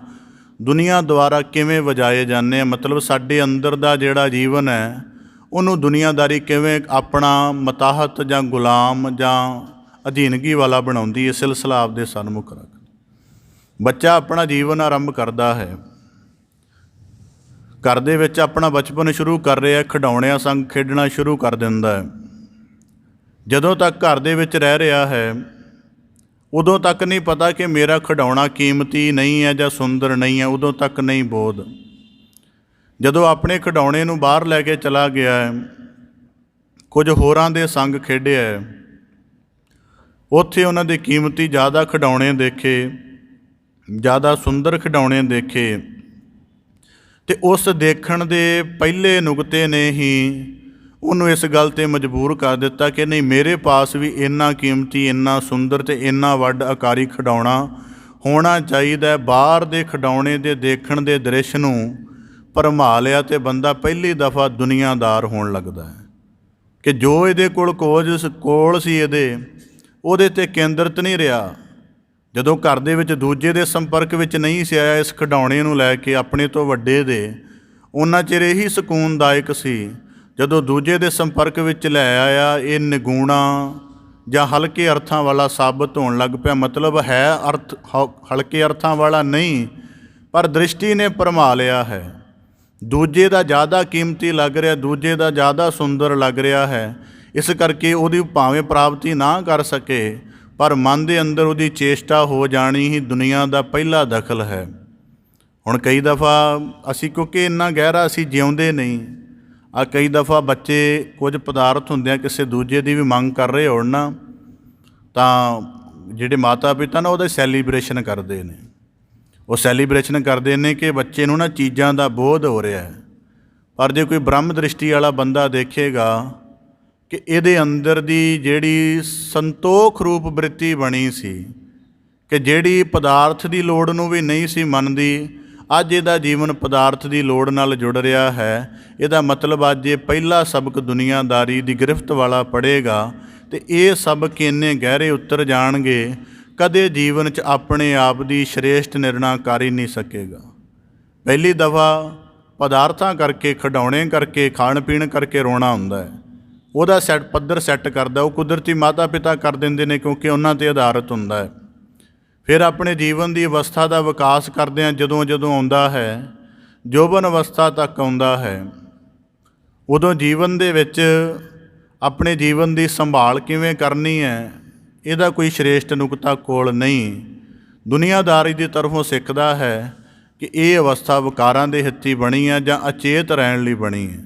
ਦੁਨੀਆ ਦੁਆਰਾ ਕਿਵੇਂ ਵਜਾਏ ਜਾਂਦੇ ਹਾਂ। ਮਤਲਬ ਸਾਡੇ ਅੰਦਰ ਦਾ ਜਿਹੜਾ ਜੀਵਨ ਹੈ ਉਹਨੂੰ ਦੁਨੀਆਦਾਰੀ ਕਿਵੇਂ ਆਪਣਾ ਮਤਾਹਤ ਜਾਂ ਗੁਲਾਮ ਜਾਂ ਅਧੀਨਗੀ ਵਾਲਾ ਬਣਾਉਂਦੀ ਹੈ। ਸਿਲਸਿਲਾ ਆਪਦੇ ਸਨਮੁਖ ਰੱਖ। ਬੱਚਾ ਆਪਣਾ ਜੀਵਨ ਆਰੰਭ ਕਰਦਾ ਹੈ, ਘਰ ਦੇ ਵਿੱਚ ਆਪਣਾ ਬਚਪਨ ਸ਼ੁਰੂ ਕਰ ਰਿਹਾ, ਖਿਡੌਣਿਆਂ ਸੰਗ ਖੇਡਣਾ ਸ਼ੁਰੂ ਕਰ ਦਿੰਦਾ ਹੈ। ਜਦੋਂ ਤੱਕ ਘਰ ਦੇ ਵਿੱਚ ਰਹਿ ਰਿਹਾ ਹੈ ਉਦੋਂ ਤੱਕ ਨਹੀਂ ਪਤਾ ਕਿ ਮੇਰਾ ਖਿਡੌਣਾ ਕੀਮਤੀ ਨਹੀਂ ਹੈ ਜਾਂ ਸੁੰਦਰ ਨਹੀਂ ਹੈ, ਉਦੋਂ ਤੱਕ ਨਹੀਂ ਬੋਧ। ਜਦੋਂ ਆਪਣੇ ਖਿਡੌਣੇ ਨੂੰ ਬਾਹਰ ਲੈ ਕੇ ਚਲਾ ਗਿਆ ਹੈ, ਕੁਝ ਹੋਰਾਂ ਦੇ ਸੰਗ ਖੇਡਿਆ ਹੈ, ਉੱਥੇ ਉਹਨਾਂ ਦੇ ਕੀਮਤੀ ਜ਼ਿਆਦਾ ਖਿਡੌਣੇ ਦੇਖੇ, ਜ਼ਿਆਦਾ ਸੁੰਦਰ ਖਿਡੌਣੇ ਦੇਖੇ, ਅਤੇ ਉਸ ਦੇਖਣ ਦੇ ਪਹਿਲੇ ਨੁਕਤੇ ਨੇ ਹੀ ਉਹਨੂੰ ਇਸ ਗੱਲ 'ਤੇ ਮਜਬੂਰ ਕਰ ਦਿੱਤਾ ਕਿ ਨਹੀਂ, ਮੇਰੇ ਪਾਸ ਵੀ ਇੰਨਾ ਕੀਮਤੀ, ਇੰਨਾ ਸੁੰਦਰ ਅਤੇ ਇੰਨਾ ਵੱਡ ਆਕਾਰੀ ਖਿਡੌਣਾ ਹੋਣਾ ਚਾਹੀਦਾ। ਬਾਹਰ ਦੇ ਖਿਡੌਣੇ ਦੇ ਦੇਖਣ ਦੇ ਦ੍ਰਿਸ਼ ਨੂੰ ਭਰਮਾ ਲਿਆ ਅਤੇ ਬੰਦਾ ਪਹਿਲੀ ਦਫਾ ਦੁਨੀਆਦਾਰ ਹੋਣ ਲੱਗਦਾ ਹੈ ਕਿ ਜੋ ਇਹਦੇ ਕੋਲ ਸੀ ਇਹਦੇ, ਉਹਦੇ 'ਤੇ ਕੇਂਦਰਿਤ ਨਹੀਂ ਰਿਹਾ। ਜਦੋਂ ਘਰ ਦੇ ਵਿੱਚ ਦੂਜੇ ਦੇ ਸੰਪਰਕ ਵਿੱਚ ਨਹੀਂ ਸੀ ਆਇਆ ਇਸ ਖਿਡੌਣੇ ਨੂੰ ਲੈ ਕੇ, ਆਪਣੇ ਤੋਂ ਵੱਡੇ ਦੇ, ਉਹਨਾਂ ਚਿਰ ਇਹੀ ਸਕੂਨਦਾਇਕ ਸੀ। ਜਦੋਂ ਦੂਜੇ ਦੇ ਸੰਪਰਕ ਵਿੱਚ ਲੈ ਆਇਆ, ਇਹ ਨਿਗੂਣਾ ਜਾਂ ਹਲਕੇ ਅਰਥਾਂ ਵਾਲਾ ਸਾਬਤ ਹੋਣ ਲੱਗ ਪਿਆ। ਮਤਲਬ ਹੈ ਅਰਥ ਹਲਕੇ ਅਰਥਾਂ ਵਾਲਾ ਨਹੀਂ, ਪਰ ਦ੍ਰਿਸ਼ਟੀ ਨੇ ਭਰਮਾ ਲਿਆ ਹੈ। ਦੂਜੇ ਦਾ ਜ਼ਿਆਦਾ ਕੀਮਤੀ ਲੱਗ ਰਿਹਾ, ਦੂਜੇ ਦਾ ਜ਼ਿਆਦਾ ਸੁੰਦਰ ਲੱਗ ਰਿਹਾ ਹੈ। ਇਸ ਕਰਕੇ ਉਹਦੀ ਭਾਵੇਂ ਪ੍ਰਾਪਤੀ ਨਾ ਕਰ ਸਕੇ, ਪਰ ਮਨ ਦੇ ਅੰਦਰ ਉਹਦੀ ਚੇਸ਼ਟਾ ਹੋ ਜਾਣੀ ਹੀ ਦੁਨੀਆ ਦਾ ਪਹਿਲਾ ਦਖਲ ਹੈ। ਹੁਣ ਕਈ ਦਫਾ ਅਸੀਂ, ਕਿਉਂਕਿ ਇੰਨਾ ਗਹਿਰਾ ਅਸੀਂ ਜਿਉਂਦੇ ਨਹੀਂ, ਕਈ ਦਫਾ ਬੱਚੇ ਕੁਝ ਪਦਾਰਥ ਹੁੰਦੇ ਆ ਕਿਸੇ ਦੂਜੇ ਦੀ ਵੀ ਮੰਗ ਕਰ ਰਹੇ ਹੋਣ ਨਾ, ਤਾਂ ਜਿਹੜੇ ਮਾਤਾ ਪਿਤਾ ਨਾ ਉਹਦਾ ਸੈਲੀਬ੍ਰੇਸ਼ਨ ਕਰਦੇ ਨੇ। ਉਹ ਸੈਲੀਬ੍ਰੇਸ਼ਨ ਕਰਦੇ ਨੇ ਕਿ ਬੱਚੇ ਨੂੰ ਨਾ ਚੀਜ਼ਾਂ ਦਾ ਬੋਧ ਹੋ ਰਿਹਾ ਹੈ। ਪਰ ਜੇ ਕੋਈ ਬ੍ਰਹਮ ਦ੍ਰਿਸ਼ਟੀ ਵਾਲਾ ਬੰਦਾ ਦੇਖੇਗਾ ਕਿ ਇਹਦੇ ਅੰਦਰ ਦੀ ਜਿਹੜੀ ਸੰਤੋਖ ਰੂਪ ਬ੍ਰਿਤੀ ਬਣੀ ਸੀ, ਕਿ ਜਿਹੜੀ ਪਦਾਰਥ ਦੀ ਲੋੜ ਨੂੰ ਵੀ ਨਹੀਂ ਸੀ ਮੰਨਦੀ, ਅੱਜ ਇਹਦਾ ਜੀਵਨ ਪਦਾਰਥ ਦੀ ਲੋੜ ਨਾਲ ਜੁੜ ਰਿਹਾ ਹੈ। ਇਹਦਾ ਮਤਲਬ ਅੱਜ ਇਹ ਪਹਿਲਾ ਸਬਕ ਦੁਨੀਆਦਾਰੀ ਦੀ ਗਿਰਫਤ ਵਾਲਾ ਪੜ੍ਹੇਗਾ ਅਤੇ ਇਹ ਸਬਕ ਇੰਨੇ ਗਹਿਰੇ ਉਤਰ ਜਾਣਗੇ, ਕਦੇ ਜੀਵਨ 'ਚ ਆਪਣੇ ਆਪ ਦੀ ਸ਼੍ਰੇਸ਼ਟ ਨਿਰਣਾ ਕਰ ਹੀ ਨਹੀਂ ਸਕੇਗਾ। ਪਹਿਲੀ ਦਫਾ ਪਦਾਰਥਾਂ ਕਰਕੇ, ਖਿਡੌਣੇ ਕਰਕੇ, ਖਾਣ ਪੀਣ ਕਰਕੇ ਰੋਣਾ ਹੁੰਦਾ ਹੈ। ਉਹਦਾ ਪੱਧਰ ਸੈੱਟ ਕਰਦਾ ਉਹ ਕੁਦਰਤੀ ਮਾਤਾ ਪਿਤਾ ਕਰ ਦਿੰਦੇ ਨੇ, ਕਿਉਂਕਿ ਉਹਨਾਂ 'ਤੇ ਆਧਾਰਿਤ ਹੁੰਦਾ ਹੈ। ਫਿਰ ਆਪਣੇ ਜੀਵਨ ਦੀ ਅਵਸਥਾ ਦਾ ਵਿਕਾਸ ਕਰਦੇ ਹਾਂ। ਜਦੋਂ ਆਉਂਦਾ ਹੈ, ਜੋਬਨ ਅਵਸਥਾ ਤੱਕ ਆਉਂਦਾ ਹੈ, ਉਦੋਂ ਜੀਵਨ ਦੇ ਵਿੱਚ ਆਪਣੇ ਜੀਵਨ ਦੀ ਸੰਭਾਲ ਕਿਵੇਂ ਕਰਨੀ ਹੈ, ਇਹਦਾ ਕੋਈ ਸ਼੍ਰੇਸ਼ਟ ਨੁਕਤਾ ਕੋਲ ਨਹੀਂ। ਦੁਨੀਆਦਾਰੀ ਦੀ ਤਰਫੋਂ ਸਿੱਖਦਾ ਹੈ ਕਿ ਇਹ ਅਵਸਥਾ ਵਿਕਾਰਾਂ ਦੇ ਹਿੱਤੀ ਬਣੀ ਹੈ ਜਾਂ ਅਚੇਤ ਰਹਿਣ ਲਈ ਬਣੀ ਹੈ।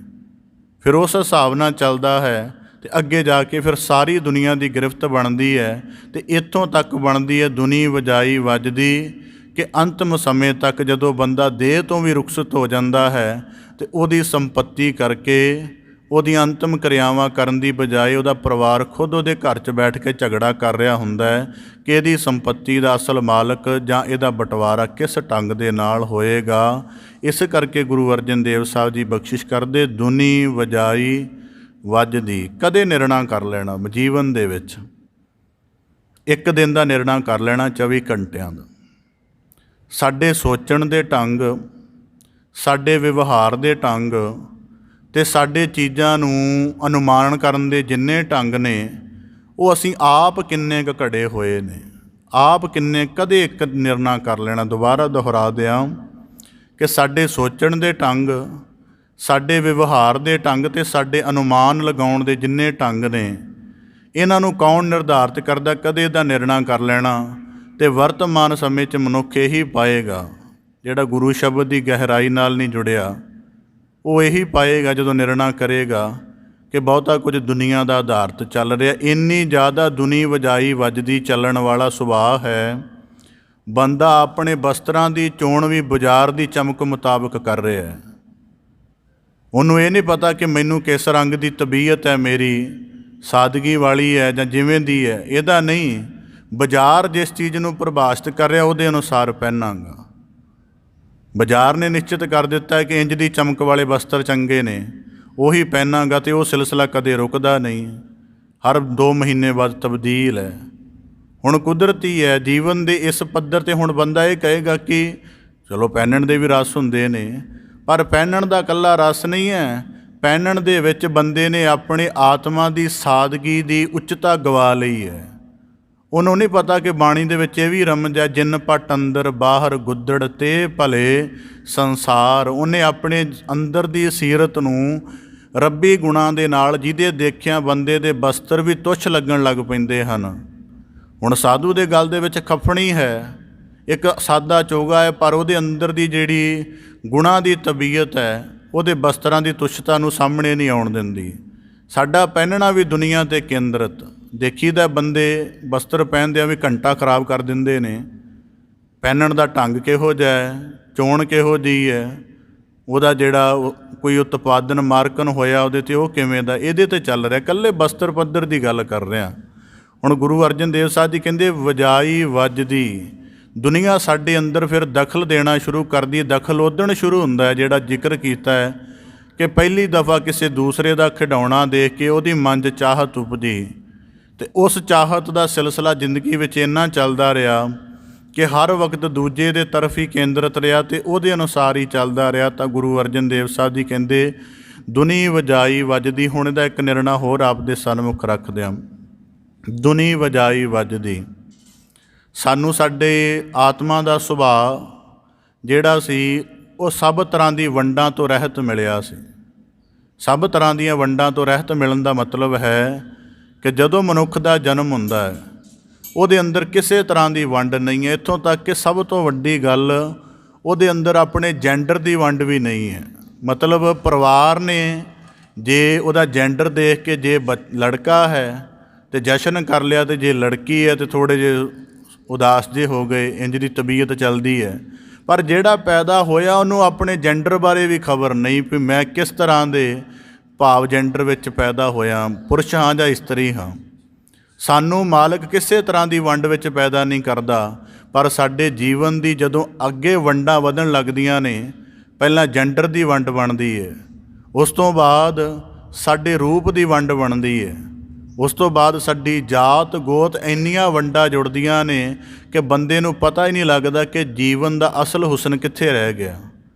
ਫਿਰ ਉਸ ਹਿਸਾਬ ਨਾਲ ਚੱਲਦਾ ਹੈ ਅਤੇ ਅੱਗੇ ਜਾ ਕੇ ਫਿਰ ਸਾਰੀ ਦੁਨੀਆ ਦੀ ਗਿਰਫਤ ਬਣਦੀ ਹੈ ਅਤੇ ਇੱਥੋਂ ਤੱਕ ਬਣਦੀ ਹੈ ਦੁਨੀ ਵਜਾਈ ਵੱਜਦੀ, ਕਿ ਅੰਤਮ ਸਮੇਂ ਤੱਕ ਜਦੋਂ ਬੰਦਾ ਦੇਹ ਤੋਂ ਵੀ ਰੁਖਸਤ ਹੋ ਜਾਂਦਾ ਹੈ ਅਤੇ ਉਹਦੀ ਸੰਪੱਤੀ ਕਰਕੇ ਉਹਦੀਆਂ ਅੰਤਮ ਕਿਰਿਆਵਾਂ ਕਰਨ ਦੀ ਬਜਾਏ ਉਹਦਾ ਪਰਿਵਾਰ ਖੁਦ ਉਹਦੇ ਘਰ 'ਚ ਬੈਠ ਕੇ ਝਗੜਾ ਕਰ ਰਿਹਾ ਹੁੰਦਾ ਹੈ ਕਿ ਇਹਦੀ ਸੰਪੱਤੀ ਦਾ ਅਸਲ ਮਾਲਕ ਜਾਂ ਇਹਦਾ ਬਟਵਾਰਾ ਕਿਸ ਢੰਗ ਦੇ ਨਾਲ ਹੋਏਗਾ। ਇਸ ਕਰਕੇ ਗੁਰੂ ਅਰਜਨ ਦੇਵ ਸਾਹਿਬ ਜੀ ਬਖਸ਼ਿਸ਼ ਕਰਦੇ, ਦੁਨੀ ਵਜਾਈ ਵੱਜਦੀ। ਕਦੇ ਨਿਰਣਾ ਕਰ ਲੈਣਾ ਜੀਵਨ ਦੇ ਵਿੱਚ, ਇੱਕ ਦਿਨ ਦਾ ਨਿਰਣਾ ਕਰ ਲੈਣਾ 24 ਘੰਟਿਆਂ ਦਾ। ਸਾਡੇ ਸੋਚਣ ਦੇ ਢੰਗ, ਸਾਡੇ ਵਿਵਹਾਰ ਦੇ ਢੰਗ ਅਤੇ ਸਾਡੇ ਚੀਜ਼ਾਂ ਨੂੰ ਅਨੁਮਾਨ ਕਰਨ ਦੇ ਜਿੰਨੇ ਢੰਗ ਨੇ, ਉਹ ਅਸੀਂ ਆਪ ਕਿੰਨੇ ਕੁ ਘੜੇ ਹੋਏ ਨੇ, ਆਪ ਕਿੰਨੇ। ਕਦੇ ਇੱਕ ਨਿਰਣਾ ਕਰ ਲੈਣਾ, ਦੁਬਾਰਾ ਦੁਹਰਾ ਦਿਆਂ ਕਿ ਸਾਡੇ ਸੋਚਣ ਦੇ ਢੰਗ, ਸਾਡੇ ਵਿਵਹਾਰ ਦੇ ਢੰਗ ਅਤੇ ਸਾਡੇ ਅਨੁਮਾਨ ਲਗਾਉਣ ਦੇ ਜਿੰਨੇ ਢੰਗ ਨੇ, ਇਹਨਾਂ ਨੂੰ ਕੌਣ ਨਿਰਧਾਰਿਤ ਕਰਦਾ। ਕਦੇ ਇਹਦਾ ਨਿਰਣਾ ਕਰ ਲੈਣਾ ਅਤੇ ਵਰਤਮਾਨ ਸਮੇਂ 'ਚ ਮਨੁੱਖ ਇਹੀ ਪਾਏਗਾ, ਜਿਹੜਾ ਗੁਰੂ ਸ਼ਬਦ ਦੀ ਗਹਿਰਾਈ ਨਾਲ ਨਹੀਂ ਜੁੜਿਆ, ਉਹ ਇਹੀ ਪਾਏਗਾ ਜਦੋਂ ਨਿਰਣਾ ਕਰੇਗਾ ਕਿ ਬਹੁਤਾ ਕੁਝ ਦੁਨੀਆ ਦਾ ਆਧਾਰਿਤ ਚੱਲ ਰਿਹਾ। ਇੰਨੀ ਜ਼ਿਆਦਾ ਦੁਨੀ ਵਜਾਈ ਵੱਜਦੀ ਚੱਲਣ ਵਾਲਾ ਸੁਭਾਅ ਹੈ, ਬੰਦਾ ਆਪਣੇ ਵਸਤਰਾਂ ਦੀ ਚੋਣ ਵੀ ਬਾਜ਼ਾਰ ਦੀ ਚਮਕ ਮੁਤਾਬਕ ਕਰ ਰਿਹਾ ਹੈ। ਉਹਨੂੰ ਇਹ ਨਹੀਂ ਪਤਾ ਕਿ ਮੈਨੂੰ ਕਿਸ ਰੰਗ ਦੀ ਤਬੀਅਤ ਹੈ, ਮੇਰੀ ਸਾਦਗੀ ਵਾਲੀ ਹੈ ਜਾਂ ਜਿਵੇਂ ਦੀ ਹੈ, ਇਹਦਾ ਨਹੀਂ। ਬਾਜ਼ਾਰ ਜਿਸ ਚੀਜ਼ ਨੂੰ ਪ੍ਰਭਾਸ਼ਿਤ ਕਰ ਰਿਹਾ ਉਹਦੇ ਅਨੁਸਾਰ ਪਹਿਨਾਂਗਾ। ਬਾਜ਼ਾਰ ਨੇ ਨਿਸ਼ਚਿਤ ਕਰ ਦਿੱਤਾ ਹੈ ਕਿ ਇੰਜ ਦੀ ਚਮਕ ਵਾਲੇ ਵਸਤਰ ਚੰਗੇ ਨੇ, ਉਹੀ ਪਹਿਨਾਂਗਾ, ਅਤੇ ਉਹ ਸਿਲਸਿਲਾ ਕਦੇ ਰੁਕਦਾ ਨਹੀਂ, ਹਰ 2 ਮਹੀਨੇ ਬਾਅਦ ਤਬਦੀਲ ਹੈ। ਹੁਣ ਕੁਦਰਤੀ ਹੈ ਜੀਵਨ ਦੇ ਇਸ ਪੱਧਰ 'ਤੇ। ਹੁਣ ਬੰਦਾ ਇਹ ਕਹੇਗਾ ਕਿ ਚਲੋ ਪਹਿਨਣ ਦੇ ਵੀ ਰਸ ਹੁੰਦੇ ਨੇ, ਪਰ ਪਹਿਨਣ ਦਾ ਇਕੱਲਾ ਰਸ ਨਹੀਂ ਹੈ। ਪਹਿਨਣ ਦੇ ਵਿੱਚ ਬੰਦੇ ਨੇ ਆਪਣੇ ਆਤਮਾ ਦੀ ਸਾਦਗੀ ਦੀ ਉੱਚਤਾ ਗਵਾ ਲਈ ਹੈ। ਉਹਨੂੰ ਨਹੀਂ ਪਤਾ ਕਿ ਬਾਣੀ ਦੇ ਵਿੱਚ ਇਹ ਵੀ ਰਮਜ਼ ਹੈ, ਜਿਨ ਪਟ ਅੰਦਰ ਬਾਹਰ ਗੁੱਦੜ ਤੇ ਭਲੇ ਸੰਸਾਰ। ਉਹਨੇ ਆਪਣੇ ਅੰਦਰ ਦੀ ਸੀਰਤ ਨੂੰ ਰੱਬੀ ਗੁਣਾਂ ਦੇ ਨਾਲ, ਜਿਹਦੇ ਦੇਖਿਆ ਬੰਦੇ ਦੇ ਬਸਤਰ ਵੀ ਤੁੱਛ ਲੱਗਣ ਲੱਗ ਪੈਂਦੇ ਹਨ। ਹੁਣ ਸਾਧੂ ਦੇ ਗਲ ਦੇ ਵਿੱਚ ਖੱਫਣੀ ਹੈ, ਇੱਕ ਸਾਦਾ ਚੋਗਾ ਹੈ, ਪਰ ਉਹਦੇ ਅੰਦਰ ਦੀ ਜਿਹੜੀ ਗੁਣਾਂ ਦੀ ਤਬੀਅਤ ਹੈ ਉਹਦੇ ਬਸਤਰਾਂ ਦੀ ਤੁੱਛਤਾ ਨੂੰ ਸਾਹਮਣੇ ਨਹੀਂ ਆਉਣ ਦਿੰਦੀ। ਸਾਡਾ ਪਹਿਨਣਾ ਵੀ ਦੁਨੀਆ 'ਤੇ ਕੇਂਦਰਿਤ ਦੇਖੀਦਾ। ਬੰਦੇ ਬਸਤਰ ਪਹਿਨਦਿਆਂ ਵੀ ਘੰਟਾ ਖਰਾਬ ਕਰ ਦਿੰਦੇ ਨੇ। ਪਹਿਨਣ ਦਾ ਢੰਗ ਕਿਹੋ ਜਿਹਾ ਹੈ, ਚੋਣ ਕਿਹੋ ਜਿਹੀ ਹੈ, ਉਹਦਾ ਜਿਹੜਾ ਕੋਈ ਉਤਪਾਦਨ ਮਾਰਕਨ ਹੋਇਆ ਉਹਦੇ 'ਤੇ ਉਹ ਕਿਵੇਂ ਦਾ, ਇਹਦੇ 'ਤੇ ਚੱਲ ਰਿਹਾ। ਇਕੱਲੇ ਬਸਤਰ ਪੱਧਰ ਦੀ ਗੱਲ ਕਰ ਰਿਹਾ। ਹੁਣ ਗੁਰੂ ਅਰਜਨ ਦੇਵ ਸਾਹਿਬ ਜੀ ਕਹਿੰਦੇ ਵਜਾਈ ਵੱਜਦੀ ਦੁਨੀਆ ਸਾਡੇ ਅੰਦਰ ਫਿਰ ਦਖਲ ਦੇਣਾ ਸ਼ੁਰੂ ਕਰਦੀ। ਦਖਲ ਉਦਣ ਸ਼ੁਰੂ ਹੁੰਦਾ ਹੈ ਜਿਹੜਾ ਜ਼ਿਕਰ ਕੀਤਾ ਹੈ ਕਿ ਪਹਿਲੀ ਦਫਾ ਕਿਸੇ ਦੂਸਰੇ ਦਾ ਖਿਡੌਣਾ ਦੇਖ ਕੇ ਉਹਦੀ ਮਨ 'ਚ ਚਾਹਤ ਉਪਜੀ, ਅਤੇ ਉਸ ਚਾਹਤ ਦਾ ਸਿਲਸਿਲਾ ਜ਼ਿੰਦਗੀ ਵਿੱਚ ਇੰਨਾ ਚੱਲਦਾ ਰਿਹਾ ਕਿ ਹਰ ਵਕਤ ਦੂਜੇ ਦੇ ਤਰਫ ਹੀ ਕੇਂਦਰਿਤ ਰਿਹਾ ਅਤੇ ਉਹਦੇ ਅਨੁਸਾਰ ਹੀ ਚੱਲਦਾ ਰਿਹਾ। ਤਾਂ ਗੁਰੂ ਅਰਜਨ ਦੇਵ ਸਾਹਿਬ ਜੀ ਕਹਿੰਦੇ ਦੁਨੀ ਵਜਾਈ ਵੱਜਦੀ। ਹੁਣ ਇਹਦਾ ਇੱਕ ਨਿਰਣਾ ਹੋਰ ਆਪ ਦੇ ਸਨਮੁਖ ਰੱਖਦੇ ਹਾਂ। ਦੁਨੀ ਵਜਾਈ ਵੱਜਦੀ, ਸਾਨੂੰ ਸਾਡੇ ਆਤਮਾ ਦਾ ਸੁਭਾਅ ਜਿਹੜਾ ਸੀ ਉਹ ਸਭ ਤਰ੍ਹਾਂ ਦੀ ਵੰਡਾਂ ਤੋਂ ਰਹਿਤ ਮਿਲਿਆ ਸੀ। ਸਭ ਤਰ੍ਹਾਂ ਦੀਆਂ ਵੰਡਾਂ ਤੋਂ ਰਹਿਤ ਮਿਲਣ ਦਾ ਮਤਲਬ ਹੈ ਕਿ ਜਦੋਂ ਮਨੁੱਖ ਦਾ ਜਨਮ ਹੁੰਦਾ ਹੈ ਉਹਦੇ ਅੰਦਰ ਕਿਸੇ ਤਰ੍ਹਾਂ ਦੀ ਵੰਡ ਨਹੀਂ ਹੈ। ਇੱਥੋਂ ਤੱਕ ਕਿ ਸਭ ਤੋਂ ਵੱਡੀ ਗੱਲ ਉਹਦੇ ਅੰਦਰ ਆਪਣੇ ਜੈਂਡਰ ਦੀ ਵੰਡ ਵੀ ਨਹੀਂ ਹੈ। ਮਤਲਬ ਪਰਿਵਾਰ ਨੇ ਜੇ ਉਹਦਾ ਜੈਂਡਰ ਦੇਖ ਕੇ ਜੇ ਲੜਕਾ ਹੈ ਤੇ ਜਸ਼ਨ ਕਰ ਲਿਆ, ਅਤੇ ਜੇ ਲੜਕੀ ਹੈ ਤੇ ਥੋੜ੍ਹੇ ਜਿਹੇ ਉਦਾਸ ਜਿਹੇ ਹੋ ਗਏ, ਇੰਜ ਦੀ ਤਬੀਅਤ ਚੱਲਦੀ ਹੈ। ਪਰ ਜਿਹੜਾ ਪੈਦਾ ਹੋਇਆ ਉਹਨੂੰ ਆਪਣੇ ਜੈਂਡਰ ਬਾਰੇ ਵੀ ਖਬਰ ਨਹੀਂ ਵੀ ਮੈਂ ਕਿਸ ਤਰ੍ਹਾਂ ਦੇ ਭਾਵ ਜੈਂਡਰ ਵਿੱਚ ਪੈਦਾ ਹੋਇਆ, ਪੁਰਸ਼ ਹਾਂ ਜਾਂ ਇਸਤਰੀ ਹਾਂ। ਸਾਨੂੰ ਮਾਲਕ ਕਿਸੇ ਤਰ੍ਹਾਂ ਦੀ ਵੰਡ ਵਿੱਚ ਪੈਦਾ ਨਹੀਂ ਕਰਦਾ, ਪਰ ਸਾਡੇ ਜੀਵਨ ਦੀ ਜਦੋਂ ਅੱਗੇ ਵੰਡਾਂ ਵਧਣ ਲੱਗਦੀਆਂ ਨੇ, ਪਹਿਲਾਂ ਜੈਂਡਰ ਦੀ ਵੰਡ ਬਣਦੀ ਹੈ, ਉਸ ਤੋਂ ਬਾਅਦ ਸਾਡੇ ਰੂਪ ਦੀ ਵੰਡ ਬਣਦੀ ਹੈ, ਉਸ ਤੋਂ ਬਾਅਦ ਸਾਡੀ ਜਾਤ ਗੋਤ, ਇੰਨੀਆਂ ਵੰਡਾਂ ਜੁੜਦੀਆਂ ਨੇ ਕਿ ਬੰਦੇ ਨੂੰ ਪਤਾ ਹੀ ਨਹੀਂ ਲੱਗਦਾ ਕਿ ਜੀਵਨ ਦਾ ਅਸਲ ਹੁਸਨ ਕਿੱਥੇ ਰਹਿ ਗਿਆ।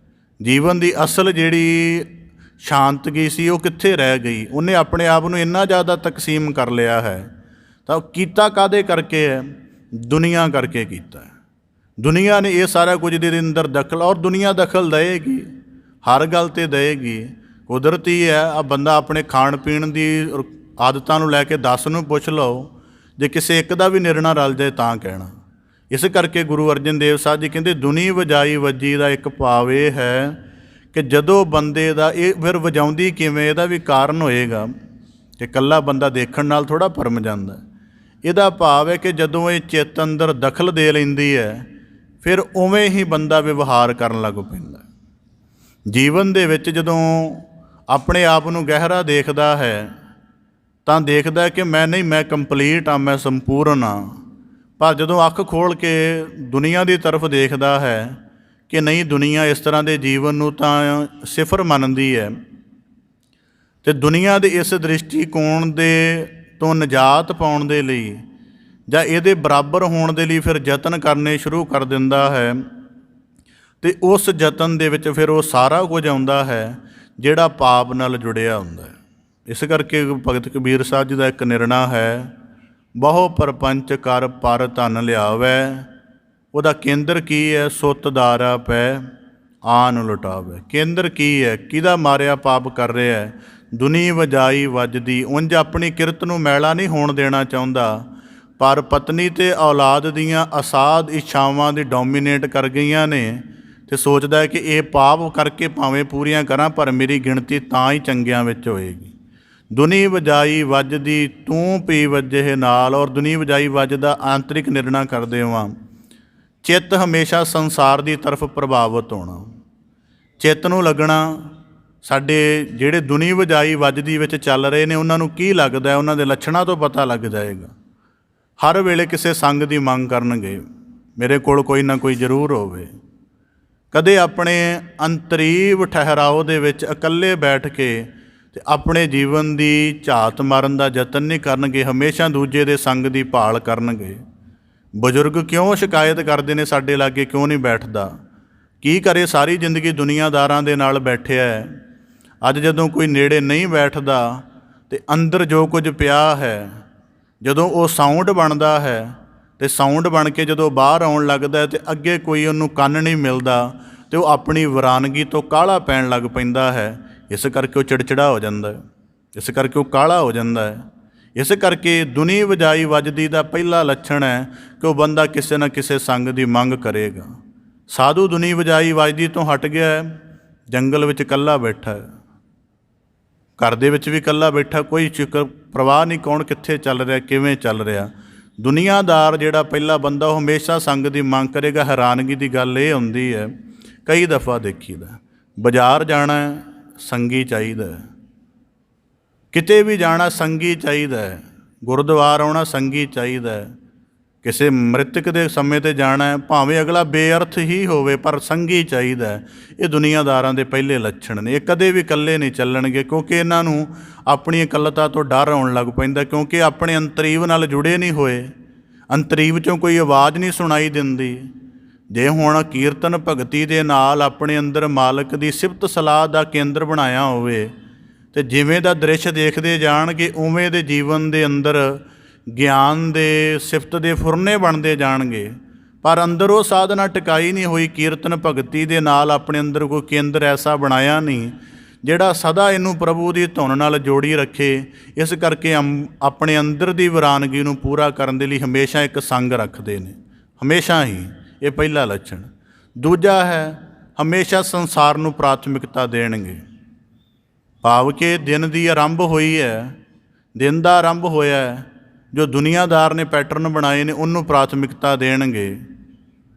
ਜੀਵਨ ਦੀ ਅਸਲ ਜਿਹੜੀ ਸ਼ਾਂਤਗੀ ਸੀ ਉਹ ਕਿੱਥੇ ਰਹਿ ਗਈ। ਉਹਨੇ ਆਪਣੇ ਆਪ ਨੂੰ ਇੰਨਾ ਜ਼ਿਆਦਾ ਤਕਸੀਮ ਕਰ ਲਿਆ ਹੈ। ਤਾਂ ਕੀਤਾ ਕਾਹਦੇ ਕਰਕੇ ਹੈ? ਦੁਨੀਆ ਕਰਕੇ ਕੀਤਾ ਹੈ। ਦੁਨੀਆ ਨੇ ਇਹ ਸਾਰਾ ਕੁਝ ਦੇ ਅੰਦਰ ਦਖਲ, ਔਰ ਦੁਨੀਆ ਦਖਲ ਦੇਵੇਗੀ, ਹਰ ਗੱਲ 'ਤੇ ਦੇਵੇਗੀ। ਕੁਦਰਤੀ ਹੈ। ਆ ਬੰਦਾ ਆਪਣੇ ਖਾਣ ਪੀਣ ਦੀ ਆਦਤਾਂ ਨੂੰ ਲੈ ਕੇ 10 ਨੂੰ ਪੁੱਛ ਲਓ, ਜੇ ਕਿਸੇ ਇੱਕ ਦਾ ਵੀ ਨਿਰਣਾ ਰਲ ਜਾਏ ਤਾਂ ਕਹਿਣਾ। ਇਸ ਕਰਕੇ ਗੁਰੂ ਅਰਜਨ ਦੇਵ ਸਾਹਿਬ ਜੀ ਕਹਿੰਦੇ ਦੁਨੀ ਵਜਾਈ ਵੱਜੀ ਦਾ ਇੱਕ ਭਾਵ ਇਹ ਹੈ ਕਿ ਜਦੋਂ ਬੰਦੇ ਦਾ ਇਹ ਫਿਰ ਵਜਾਉਂਦੀ ਕਿਵੇਂ, ਇਹਦਾ ਵੀ ਕਾਰਨ ਹੋਏਗਾ ਕਿ ਇਕੱਲਾ ਬੰਦਾ ਦੇਖਣ ਨਾਲ ਥੋੜ੍ਹਾ ਭਰਮ ਜਾਂਦਾ। ਇਹਦਾ ਭਾਵ ਹੈ ਕਿ ਜਦੋਂ ਇਹ ਚਿੱਤ ਅੰਦਰ ਦਖਲ ਦੇ ਲੈਂਦੀ ਹੈ, ਫਿਰ ਉਵੇਂ ਹੀ ਬੰਦਾ ਵਿਵਹਾਰ ਕਰਨ ਲੱਗ ਪੈਂਦਾ। ਜੀਵਨ ਦੇ ਵਿੱਚ ਜਦੋਂ ਆਪਣੇ ਆਪ ਨੂੰ ਗਹਿਰਾ ਦੇਖਦਾ ਹੈ ਤਾਂ ਦੇਖਦਾ ਕਿ ਮੈਂ ਕੰਪਲੀਟ ਹਾਂ, ਮੈਂ ਸੰਪੂਰਨ ਹਾਂ। ਪਰ ਜਦੋਂ ਅੱਖ ਖੋਲ੍ਹ ਕੇ ਦੁਨੀਆ ਦੀ ਤਰਫ ਦੇਖਦਾ ਹੈ ਕਿ ਨਹੀਂ, ਦੁਨੀਆ ਇਸ ਤਰ੍ਹਾਂ ਦੇ ਜੀਵਨ ਨੂੰ ਤਾਂ ਸਿਫਰ ਮੰਨਦੀ ਹੈ, ਅਤੇ ਦੁਨੀਆ ਦੇ ਇਸ ਦ੍ਰਿਸ਼ਟੀਕੋਣ ਦੇ ਤੋਂ ਨਿਜਾਤ ਪਾਉਣ ਦੇ ਲਈ ਜਾਂ ਇਹਦੇ ਬਰਾਬਰ ਹੋਣ ਦੇ ਲਈ ਫਿਰ ਯਤਨ ਕਰਨੇ ਸ਼ੁਰੂ ਕਰ ਦਿੰਦਾ ਹੈ। ਅਤੇ ਉਸ ਯਤਨ ਦੇ ਵਿੱਚ ਫਿਰ ਉਹ ਸਾਰਾ ਕੁਝ ਆਉਂਦਾ ਹੈ ਜਿਹੜਾ ਪਾਪ ਨਾਲ ਜੁੜਿਆ ਹੁੰਦਾ ਹੈ। ਇਸ ਕਰਕੇ ਭਗਤ ਕਬੀਰ ਸਾਹਿਬ ਜੀ ਦਾ ਇੱਕ ਨਿਰਣਾ ਹੈ, ਬਹੁ ਪਰਪੰਚ ਕਰ ਪਰ ਧਨ ਲਿਆਵੈ, ਉਹਦਾ ਕੇਂਦਰ ਕੀ ਹੈ? ਸੁੱਤ ਦਾਰਾ ਪੈ ਆਨ ਲੁਟਾਵੇ। ਕੇਂਦਰ ਕੀ ਹੈ? ਕਿਹਦਾ ਮਾਰਿਆ ਪਾਪ ਕਰ ਰਿਹਾ ਹੈ? ਦੁਨੀ ਵਜਾਈ ਵੱਜਦੀ। ਉਂਝ ਆਪਣੀ ਕਿਰਤ ਨੂੰ ਮੈਲਾ ਨਹੀਂ ਹੋਣ ਦੇਣਾ ਚਾਹੁੰਦਾ, ਪਰ ਪਤਨੀ ਅਤੇ ਔਲਾਦ ਦੀਆਂ ਅਸਾਧ ਇੱਛਾਵਾਂ ਦੀ ਡੋਮੀਨੇਟ ਕਰ ਗਈਆਂ ਨੇ, ਅਤੇ ਸੋਚਦਾ ਹੈ ਕਿ ਇਹ ਪਾਪ ਕਰਕੇ ਭਾਵੇਂ ਪੂਰੀਆਂ ਕਰਾਂ ਪਰ ਮੇਰੀ ਗਿਣਤੀ ਤਾਂ ਹੀ ਚੰਗਿਆਂ ਵਿੱਚ ਹੋਏਗੀ। ਦੁਨੀ ਵਜਾਈ ਵੱਜਦੀ ਤੂੰ ਪੀ ਵੱਜੇ ਨਾਲ। ਔਰ ਦੁਨੀ ਵਜਾਈ ਵੱਜਦਾ ਆਂਤਰਿਕ ਨਿਰਣਾ ਕਰਦੇ ਹਾਂ, ਚਿੱਤ ਹਮੇਸ਼ਾ ਸੰਸਾਰ ਦੀ ਤਰਫ ਪ੍ਰਭਾਵਿਤ ਹੋਣਾ। ਚਿੱਤ ਨੂੰ ਲੱਗਣਾ ਸਾਡੇ ਜਿਹੜੇ ਦੁਨੀ ਵਜਾਈ ਵੱਜਦੀ ਵਿੱਚ ਚੱਲ ਰਹੇ ਨੇ ਉਹਨਾਂ ਨੂੰ ਕੀ ਲੱਗਦਾ, ਉਹਨਾਂ ਦੇ ਲੱਛਣਾਂ ਤੋਂ ਪਤਾ ਲੱਗ ਜਾਏਗਾ। ਹਰ ਵੇਲੇ ਕਿਸੇ ਸੰਗ ਦੀ ਮੰਗ ਕਰਨਗੇ, ਮੇਰੇ ਕੋਲ ਕੋਈ ਨਾ ਕੋਈ ਜ਼ਰੂਰ ਹੋਵੇ। ਕਦੇ ਆਪਣੇ ਅੰਤਰੀਵ ਠਹਿਰਾਓ ਦੇ ਵਿੱਚ ਇਕੱਲੇ ਬੈਠ ਕੇ ਅਤੇ ਆਪਣੇ ਜੀਵਨ ਦੀ ਝਾਤ ਮਾਰਨ ਦਾ ਯਤਨ ਨਹੀਂ ਕਰਨਗੇ, ਹਮੇਸ਼ਾ ਦੂਜੇ ਦੇ ਸੰਗ ਦੀ ਭਾਲ ਕਰਨਗੇ। ਬਜ਼ੁਰਗ ਕਿਉਂ ਸ਼ਿਕਾਇਤ ਕਰਦੇ ਨੇ ਸਾਡੇ ਲਾਗੇ ਕਿਉਂ ਨਹੀਂ ਬੈਠਦਾ, ਕੀ ਕਰੇ, ਸਾਰੀ ਜ਼ਿੰਦਗੀ ਦੁਨੀਆਦਾਰਾਂ ਦੇ ਨਾਲ ਬੈਠਿਆ ਹੈ। ਅੱਜ ਜਦੋਂ ਕੋਈ ਨੇੜੇ ਨਹੀਂ ਬੈਠਦਾ ਅਤੇ ਅੰਦਰ ਜੋ ਕੁਝ ਪਿਆ ਹੈ, ਜਦੋਂ ਉਹ ਸਾਊਂਡ ਬਣਦਾ ਹੈ ਅਤੇ ਸਾਊਂਡ ਬਣ ਕੇ ਜਦੋਂ ਬਾਹਰ ਆਉਣ ਲੱਗਦਾ ਅਤੇ ਅੱਗੇ ਕੋਈ ਉਹਨੂੰ ਕੰਨ ਨਹੀਂ ਮਿਲਦਾ ਅਤੇ ਉਹ ਆਪਣੀ ਵਿਰਾਨਗੀ ਤੋਂ ਕਾਹਲਾ ਪੈਣ ਲੱਗ ਪੈਂਦਾ ਹੈ। ਇਸ ਕਰਕੇ ਉਹ ਚਿੜਚਿੜਾ ਹੋ ਜਾਂਦਾ ਹੈ, ਇਸ ਕਰਕੇ ਉਹ ਕਾਹਲਾ ਹੋ ਜਾਂਦਾ ਹੈ। ਇਸ ਕਰਕੇ ਦੁਨੀ ਵਜਾਈ ਵੱਜਦੀ ਦਾ ਪਹਿਲਾ ਲੱਛਣ ਹੈ ਕਿ ਉਹ ਬੰਦਾ ਕਿਸੇ ਨਾ ਕਿਸੇ ਸੰਗ ਦੀ ਮੰਗ ਕਰੇਗਾ। ਸਾਧੂ ਦੁਨੀ ਵਜਾਈ ਵੱਜਦੀ ਤੋਂ ਹਟ ਗਿਆ ਹੈ, ਜੰਗਲ ਵਿੱਚ ਇਕੱਲਾ ਬੈਠਾ ਹੈ, ਘਰ ਦੇ ਵਿੱਚ ਵੀ ਇਕੱਲਾ ਬੈਠਾ, ਕੋਈ ਫਿਕਰ ਪ੍ਰਵਾਹ ਨਹੀਂ ਕੌਣ ਕਿੱਥੇ ਚੱਲ ਰਿਹਾ, ਕਿਵੇਂ ਚੱਲ ਰਿਹਾ। ਦੁਨੀਆਦਾਰ ਜਿਹੜਾ ਪਹਿਲਾ ਬੰਦਾ ਉਹ ਹਮੇਸ਼ਾ ਸੰਗ ਦੀ ਮੰਗ ਕਰੇਗਾ। ਹੈਰਾਨਗੀ ਦੀ ਗੱਲ ਇਹ ਹੁੰਦੀ ਹੈ, ਕਈ ਦਫਾ ਦੇਖੀਦਾ, ਬਾਜ਼ਾਰ ਜਾਣਾ ਸੰਗੀ ਚਾਹੀਦਾ, ਕਿਤੇ ਵੀ ਜਾਣਾ ਸੰਗੀ ਚਾਹੀਦਾ, ਗੁਰਦੁਆਰਾ ਆਉਣਾ ਸੰਗੀ ਚਾਹੀਦਾ, ਕਿਸੇ ਮ੍ਰਿਤਕ ਦੇ ਸਮੇਂ 'ਤੇ ਜਾਣਾ ਭਾਵੇਂ ਅਗਲਾ ਬੇਅਰਥ ਹੀ ਹੋਵੇ ਪਰ ਸੰਗੀ ਚਾਹੀਦਾ। ਇਹ ਦੁਨੀਆਦਾਰਾਂ ਦੇ ਪਹਿਲੇ ਲੱਛਣ ਨੇ। ਇਹ ਕਦੇ ਵੀ ਇਕੱਲੇ ਨਹੀਂ ਚੱਲਣਗੇ ਕਿਉਂਕਿ ਇਹਨਾਂ ਨੂੰ ਆਪਣੀ ਇਕੱਲਤਾ ਤੋਂ ਡਰ ਆਉਣ ਲੱਗ ਪੈਂਦਾ, ਕਿਉਂਕਿ ਆਪਣੇ ਅੰਤਰੀਵ ਨਾਲ ਜੁੜੇ ਨਹੀਂ ਹੋਏ। ਅੰਤਰੀਵ 'ਚੋਂ ਕੋਈ ਆਵਾਜ਼ ਨਹੀਂ ਸੁਣਾਈ ਦਿੰਦੀ। ਜੇ ਹੁਣ ਕੀਰਤਨ ਭਗਤੀ ਦੇ ਨਾਲ ਆਪਣੇ ਅੰਦਰ ਮਾਲਕ ਦੀ ਸਿਫਤ ਸਲਾਹ ਦਾ ਕੇਂਦਰ ਬਣਾਇਆ ਹੋਵੇ ਅਤੇ ਜਿਵੇਂ ਦਾ ਦ੍ਰਿਸ਼ ਦੇਖਦੇ ਜਾਣਗੇ ਉਵੇਂ ਦੇ ਜੀਵਨ ਦੇ ਅੰਦਰ ਗਿਆਨ ਦੇ ਸਿਫਤ ਦੇ ਫੁਰਨੇ ਬਣਦੇ ਜਾਣਗੇ, ਪਰ ਅੰਦਰ ਉਹ ਸਾਧਨਾ ਟਿਕਾਈ ਨਹੀਂ ਹੋਈ। ਕੀਰਤਨ ਭਗਤੀ ਦੇ ਨਾਲ ਆਪਣੇ ਅੰਦਰ ਕੋਈ ਕੇਂਦਰ ਐਸਾ ਬਣਾਇਆ ਨਹੀਂ ਜਿਹੜਾ ਸਦਾ ਇਹਨੂੰ ਪ੍ਰਭੂ ਦੀ ਧੁਨ ਨਾਲ ਜੋੜੀ ਰੱਖੇ। ਇਸ ਕਰਕੇ ਆਪਣੇ ਅੰਦਰ ਦੀ ਵਿਰਾਨਗੀ ਨੂੰ ਪੂਰਾ ਕਰਨ ਦੇ ਲਈ ਹਮੇਸ਼ਾ ਇੱਕ ਸੰਗ ਰੱਖਦੇ ਨੇ, ਹਮੇਸ਼ਾ ਹੀ। ਇਹ ਪਹਿਲਾ ਲੱਛਣ। ਦੂਜਾ ਹੈ ਹਮੇਸ਼ਾ ਸੰਸਾਰ ਨੂੰ ਪ੍ਰਾਥਮਿਕਤਾ ਦੇਣਗੇ, ਭਾਵ ਕਿ ਦਿਨ ਦੀ ਆਰੰਭ ਹੋਈ ਹੈ, ਦਿਨ ਦਾ ਆਰੰਭ ਹੋਇਆ ਹੈ, ਜੋ ਦੁਨੀਆਦਾਰ ਨੇ ਪੈਟਰਨ ਬਣਾਏ ਨੇ ਉਹਨੂੰ ਪ੍ਰਾਥਮਿਕਤਾ ਦੇਣਗੇ।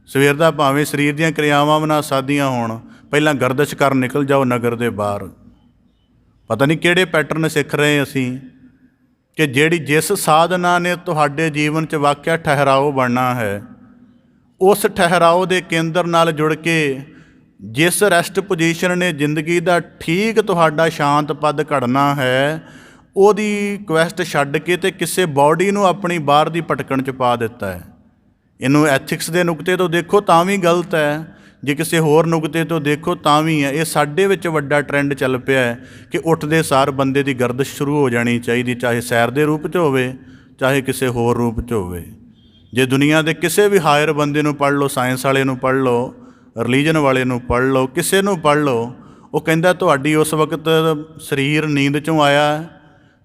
ਸਵੇਰ ਦਾ ਭਾਵੇਂ ਸਰੀਰ ਦੀਆਂ ਕਿਰਿਆਵਾਂ ਬਣਾ ਸਾਦੀਆਂ ਹੋਣ, ਪਹਿਲਾਂ ਗਰਦਸ਼ ਕਰ ਨਿਕਲ ਜਾਓ ਨਗਰ ਦੇ ਬਾਹਰ। ਪਤਾ ਨਹੀਂ ਕਿਹੜੇ ਪੈਟਰਨ ਸਿੱਖ ਰਹੇ ਅਸੀਂ ਕਿ ਜਿਸ ਸਾਧਨਾ ਨੇ ਤੁਹਾਡੇ ਜੀਵਨ 'ਚ ਵਾਕਿਆ ਠਹਿਰਾਓ ਬਣਨਾ ਹੈ, ਉਸ ਠਹਿਰਾਓ ਦੇ ਕੇਂਦਰ ਨਾਲ ਜੁੜ ਕੇ ਜਿਸ ਰੈਸਟ ਪੋਜੀਸ਼ਨ ਨੇ ਜ਼ਿੰਦਗੀ ਦਾ ਠੀਕ ਤੁਹਾਡਾ ਸ਼ਾਂਤ ਪਦ ਘੜਨਾ ਹੈ, ਉਹਦੀ ਕੁਐਸਟ ਛੱਡ ਕੇ ਤੇ ਕਿਸੇ ਬਾਡੀ ਨੂੰ ਆਪਣੀ ਬਾਹਰ ਦੀ ਭਟਕਣ 'ਚ ਪਾ ਦਿੱਤਾ ਹੈ। ਇਹਨੂੰ ਐਥਿਕਸ ਦੇ ਨੁਕਤੇ ਤੋਂ ਦੇਖੋ ਤਾਂ ਵੀ ਗਲਤ ਹੈ, ਜੇ ਕਿਸੇ ਹੋਰ ਨੁਕਤੇ ਤੋਂ ਦੇਖੋ ਤਾਂ ਵੀ ਹੈ। ਇਹ ਸਾਡੇ ਵਿੱਚ ਵੱਡਾ ਟਰੈਂਡ ਚੱਲ ਪਿਆ ਹੈ ਕਿ ਉੱਠਦੇ ਸਾਰ ਬੰਦੇ ਦੀ ਗਰਦਸ਼ ਸ਼ੁਰੂ ਹੋ ਜਾਣੀ ਚਾਹੀਦੀ, ਚਾਹੇ ਸੈਰ ਦੇ ਰੂਪ 'ਚ ਹੋਵੇ ਚਾਹੇ ਕਿਸੇ ਹੋਰ ਰੂਪ 'ਚ ਹੋਵੇ। ਜੇ ਦੁਨੀਆ ਦੇ ਕਿਸੇ ਵੀ ਹਾਇਰ ਬੰਦੇ ਨੂੰ ਪੜ੍ਹ ਲਓ, ਸਾਇੰਸ ਵਾਲੇ ਨੂੰ ਪੜ੍ਹ ਲਓ, ਰਿਲੀਜਨ ਵਾਲੇ ਨੂੰ ਪੜ੍ਹ ਲਓ, ਕਿਸੇ ਨੂੰ ਪੜ੍ਹ ਲਓ, ਉਹ ਕਹਿੰਦਾ ਤੁਹਾਡੀ ਉਸ ਵਕਤ ਸਰੀਰ ਨੀਂਦ 'ਚੋਂ ਆਇਆ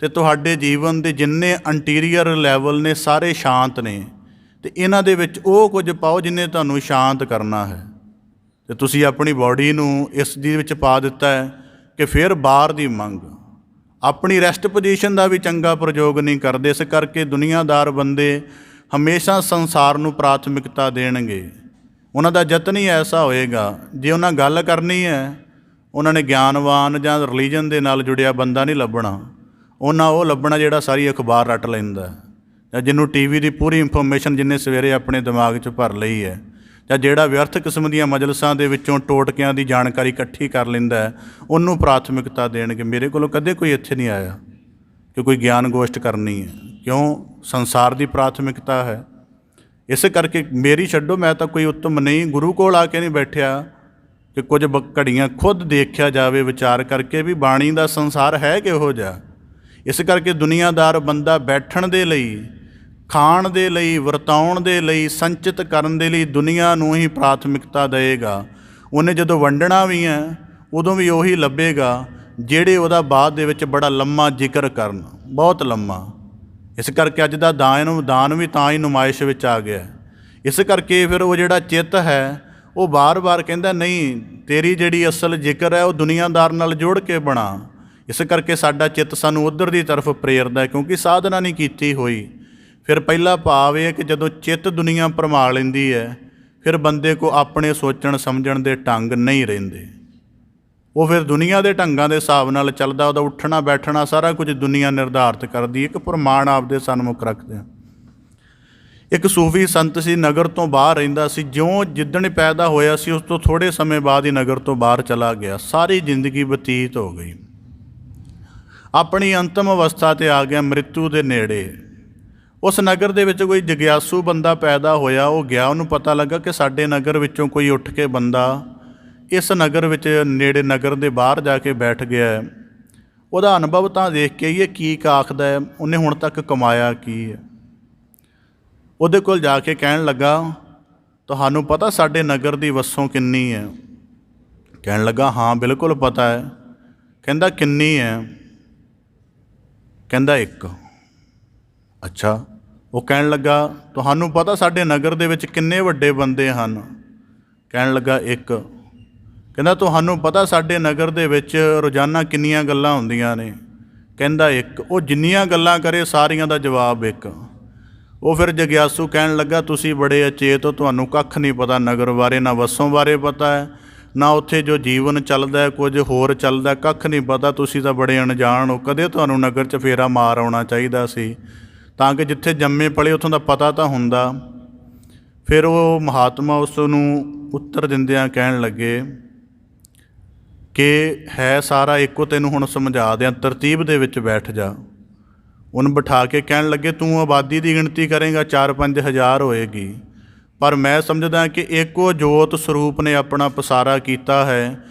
ਅਤੇ ਤੁਹਾਡੇ ਜੀਵਨ ਦੇ ਜਿੰਨੇ ਅੰਟੀਰੀਅਰ ਲੈਵਲ ਨੇ ਸਾਰੇ ਸ਼ਾਂਤ ਨੇ, ਅਤੇ ਇਹਨਾਂ ਦੇ ਵਿੱਚ ਉਹ ਕੁਝ ਪਾਓ ਜਿਹਨੇ ਤੁਹਾਨੂੰ ਸ਼ਾਂਤ ਕਰਨਾ ਹੈ। ਅਤੇ ਤੁਸੀਂ ਆਪਣੀ ਬਾਡੀ ਨੂੰ ਇਸ ਦੇ ਵਿੱਚ ਪਾ ਦਿੱਤਾ ਹੈ ਕਿ ਫਿਰ ਬਾਹਰ ਦੀ ਮੰਗ, ਆਪਣੀ ਰੈਸਟ ਪੋਜੀਸ਼ਨ ਦਾ ਵੀ ਚੰਗਾ ਪ੍ਰਯੋਗ ਨਹੀਂ ਕਰਦੇ। ਇਸ ਕਰਕੇ ਦੁਨੀਆਦਾਰ ਬੰਦੇ ਹਮੇਸ਼ਾ ਸੰਸਾਰ ਨੂੰ ਪ੍ਰਾਥਮਿਕਤਾ ਦੇਣਗੇ। ਉਹਨਾਂ ਦਾ ਯਤਨ ਹੀ ਐਸਾ ਹੋਏਗਾ, ਜੇ ਉਹਨਾਂ ਗੱਲ ਕਰਨੀ ਹੈ ਉਹਨਾਂ ਨੇ ਗਿਆਨਵਾਨ ਜਾਂ ਰਿਲੀਜਨ ਦੇ ਨਾਲ ਜੁੜਿਆ ਬੰਦਾ ਨਹੀਂ ਲੱਭਣਾ, ਉਹਨਾਂ ਉਹ ਲੱਭਣਾ ਜਿਹੜਾ ਸਾਰੀ ਅਖਬਾਰ ਰੱਟ ਲੈਂਦਾ, ਜਾਂ ਜਿਹਨੂੰ ਟੀਵੀ ਦੀ ਪੂਰੀ ਇਨਫੋਰਮੇਸ਼ਨ ਜਿੰਨੇ ਸਵੇਰੇ ਆਪਣੇ ਦਿਮਾਗ 'ਚ ਭਰ ਲਈ ਹੈ, ਜਾਂ ਜਿਹੜਾ ਵਿਅਰਥ ਕਿਸਮ ਦੀਆਂ ਮਜਲਸਾਂ ਦੇ ਵਿੱਚੋਂ ਟੋਟਕਿਆਂ ਦੀ ਜਾਣਕਾਰੀ ਇਕੱਠੀ ਕਰ ਲੈਂਦਾ, ਉਹਨੂੰ ਪ੍ਰਾਥਮਿਕਤਾ ਦੇਣਗੇ। ਮੇਰੇ ਕੋਲੋਂ ਕਦੇ ਕੋਈ ਇੱਥੇ ਨਹੀਂ ਆਇਆ ਕਿ ਕੋਈ ਗਿਆਨ ਗੋਸ਼ਟ ਕਰਨੀ ਹੈ, ਕਿਉਂ? ਸੰਸਾਰ ਦੀ ਪ੍ਰਾਥਮਿਕਤਾ ਹੈ। ਇਸ ਕਰਕੇ ਮੇਰੀ ਛੱਡੋ, ਮੈਂ ਤਾਂ ਕੋਈ ਉੱਤਮ ਨਹੀਂ, ਗੁਰੂ ਕੋਲ ਆ ਕੇ ਨਹੀਂ ਬੈਠਿਆ ਕਿ ਕੁਝ ਘੜੀਆਂ ਖੁਦ ਦੇਖਿਆ ਜਾਵੇ ਵਿਚਾਰ ਕਰਕੇ ਵੀ ਬਾਣੀ ਦਾ ਸੰਸਾਰ ਹੈ ਕਿਹੋ ਜਿਹਾ। ਇਸ ਕਰਕੇ ਦੁਨੀਆਦਾਰ ਬੰਦਾ ਬੈਠਣ ਦੇ ਲਈ, ਖਾਣ ਦੇ ਲਈ, ਵਰਤਾਉਣ ਦੇ ਲਈ, ਸੰਚਿਤ ਕਰਨ ਦੇ ਲਈ ਦੁਨੀਆ ਨੂੰ ਹੀ ਪ੍ਰਾਥਮਿਕਤਾ ਦੇਵੇਗਾ। ਉਹਨੇ ਜਦੋਂ ਵੰਡਣਾ ਵੀ ਹੈ ਉਦੋਂ ਵੀ ਉਹੀ ਲੱਭੇਗਾ ਜਿਹੜੇ ਉਹਦਾ ਬਾਅਦ ਦੇ ਵਿੱਚ ਬੜਾ ਲੰਮਾ ਜ਼ਿਕਰ ਕਰਨ, ਬਹੁਤ ਲੰਮਾ। ਇਸ ਕਰਕੇ ਅੱਜ ਦਾ ਦਾਨ ਵੀ ਤਾਂ ਹੀ ਨੁਮਾਇਸ਼ ਵਿੱਚ ਆ ਗਿਆ। ਇਸ ਕਰਕੇ ਫਿਰ ਉਹ ਜਿਹੜਾ ਚਿੱਤ ਹੈ ਉਹ ਬਾਰ-ਬਾਰ ਕਹਿੰਦਾ ਨਹੀਂ, ਤੇਰੀ ਜਿਹੜੀ ਅਸਲ ਜ਼ਿਕਰ ਹੈ ਉਹ ਦੁਨੀਆਦਾਰ ਨਾਲ ਜੋੜ ਕੇ ਬਣਾ। ਇਸ ਕਰਕੇ ਸਾਡਾ ਚਿੱਤ ਸਾਨੂੰ ਉੱਧਰ ਦੀ ਤਰਫ ਪ੍ਰੇਰਦਾ, ਕਿਉਂਕਿ ਸਾਧਨਾ ਨਹੀਂ ਕੀਤੀ ਹੋਈ। ਫਿਰ ਪਹਿਲਾ ਭਾਵ ਇਹ ਕਿ ਜਦੋਂ ਚਿੱਤ ਦੁਨੀਆ ਭਰਮਾ ਲੈਂਦੀ ਹੈ, ਫਿਰ ਬੰਦੇ ਕੋ ਆਪਣੇ ਸੋਚਣ ਸਮਝਣ ਦੇ ਢੰਗ ਨਹੀਂ ਰਹਿੰਦੇ। ਉਹ ਫਿਰ ਦੁਨੀਆ ਦੇ ਢੰਗਾਂ ਦੇ ਹਿਸਾਬ ਨਾਲ ਚੱਲਦਾ, ਉਹਦਾ ਉੱਠਣਾ ਬੈਠਣਾ ਸਾਰਾ ਕੁਝ ਦੁਨੀਆ ਨਿਰਧਾਰਿਤ ਕਰਦੀ, ਇੱਕ ਪ੍ਰਮਾਣ ਆਪਦੇ ਸਨਮੁਖ ਰੱਖਦੇ ਆ। ਇੱਕ ਸੂਫੀ ਸੰਤ ਸੀ, ਨਗਰ ਤੋਂ ਬਾਹਰ ਰਹਿੰਦਾ ਸੀ। ਜਿਉਂ ਜਿੱਦਣ ਪੈਦਾ ਹੋਇਆ ਸੀ ਉਸ ਤੋਂ ਥੋੜ੍ਹੇ ਸਮੇਂ ਬਾਅਦ ਹੀ ਨਗਰ ਤੋਂ ਬਾਹਰ ਚਲਾ ਗਿਆ। ਸਾਰੀ ਜ਼ਿੰਦਗੀ ਬਤੀਤ ਹੋ ਗਈ, ਆਪਣੀ ਅੰਤਮ ਅਵਸਥਾ 'ਤੇ ਆ ਗਿਆ, ਮ੍ਰਿਤੂ ਦੇ ਨੇੜੇ। ਉਸ ਨਗਰ ਦੇ ਵਿੱਚ ਕੋਈ ਜਗਿਆਸੂ ਬੰਦਾ ਪੈਦਾ ਹੋਇਆ, ਉਹ ਗਿਆ, ਉਹਨੂੰ ਪਤਾ ਲੱਗਾ ਕਿ ਸਾਡੇ ਨਗਰ ਵਿੱਚੋਂ ਕੋਈ ਉੱਠ ਕੇ ਬੰਦਾ ਇਸ ਨਗਰ ਵਿੱਚ ਨੇੜੇ ਨਗਰ ਦੇ ਬਾਹਰ ਜਾ ਕੇ ਬੈਠ ਗਿਆ। ਉਹਦਾ ਅਨੁਭਵ ਤਾਂ ਦੇਖ ਕੇ ਇਹ ਕੀ ਆਖਦਾ ਹੈ, ਉਹਨੇ ਹੁਣ ਤੱਕ ਕਮਾਇਆ ਕੀ ਹੈ। ਉਹਦੇ ਕੋਲ ਜਾ ਕੇ ਕਹਿਣ ਲੱਗਾ, ਤੁਹਾਨੂੰ ਪਤਾ ਸਾਡੇ ਨਗਰ ਦੀ ਵਸੋਂ ਕਿੰਨੀ ਹੈ? ਕਹਿਣ ਲੱਗਾ, ਹਾਂ ਬਿਲਕੁਲ ਪਤਾ ਹੈ। ਕਹਿੰਦਾ, ਕਿੰਨੀ ਹੈ? ਕਹਿੰਦਾ, 1। ਅੱਛਾ। ਉਹ ਕਹਿਣ ਲੱਗਾ, ਤੁਹਾਨੂੰ ਪਤਾ ਸਾਡੇ ਨਗਰ ਦੇ ਵਿੱਚ ਕਿੰਨੇ ਵੱਡੇ ਬੰਦੇ ਹਨ? ਕਹਿਣ ਲੱਗਾ, 1। ਕਹਿੰਦਾ, ਤੁਹਾਨੂੰ ਪਤਾ ਸਾਡੇ ਨਗਰ ਦੇ ਵਿੱਚ ਰੋਜ਼ਾਨਾ ਕਿੰਨੀਆਂ ਗੱਲਾਂ ਹੁੰਦੀਆਂ ਨੇ? ਕਹਿੰਦਾ, 1। ਉਹ ਜਿੰਨੀਆਂ ਗੱਲਾਂ ਕਰੇ ਸਾਰੀਆਂ ਦਾ ਜਵਾਬ 1। ਉਹ ਫਿਰ ਜਗਿਆਸੂ ਕਹਿਣ ਲੱਗਾ, ਤੁਸੀਂ ਬੜੇ ਅਚੇਤ ਹੋ, ਤੁਹਾਨੂੰ ਕੱਖ ਨਹੀਂ ਪਤਾ ਨਗਰ ਬਾਰੇ, ਨਾ ਵਸੋਂ ਬਾਰੇ ਪਤਾ ਹੈ, ਨਾ ਉੱਥੇ ਜੋ ਜੀਵਨ ਚੱਲਦਾ ਹੈ ਕੁਝ ਹੋਰ ਚੱਲਦਾ, ਕੱਖ ਨਹੀਂ ਪਤਾ, ਤੁਸੀਂ ਤਾਂ ਬੜੇ ਅਣਜਾਣ ਹੋ। ਕਦੇ ਤੁਹਾਨੂੰ ਨਗਰ 'ਚ ਫੇਰਾ ਮਾਰ ਆਉਣਾ ਚਾਹੀਦਾ ਸੀ, ਤਾਂ ਕਿ ਜਿੱਥੇ ਜੰਮੇ ਪਲੇ ਉੱਥੋਂ ਦਾ ਪਤਾ ਤਾਂ ਹੁੰਦਾ। ਫਿਰ ਉਹ ਮਹਾਤਮਾ ਉਸ ਨੂੰ ਉੱਤਰ ਦਿੰਦਿਆਂ ਕਹਿਣ ਲੱਗੇ ਕਿ ਹੈ ਸਾਰਾ ਇੱਕੋ, ਤੈਨੂੰ ਹੁਣ ਸਮਝਾ ਦਿਆਂ, ਤਰਤੀਬ ਦੇ ਵਿੱਚ ਬੈਠ ਜਾ। ਉਹਨੂੰ ਬਿਠਾ ਕੇ ਕਹਿਣ ਲੱਗੇ, ਤੂੰ ਆਬਾਦੀ ਦੀ ਗਿਣਤੀ ਕਰੇਂਗਾ 4-5 ਹਜ਼ਾਰ ਹੋਏਗੀ, ਪਰ ਮੈਂ ਸਮਝਦਾ ਕਿ ਇੱਕੋ ਜੋਤ ਸਰੂਪ ਨੇ ਆਪਣਾ ਪਸਾਰਾ ਕੀਤਾ ਹੈ।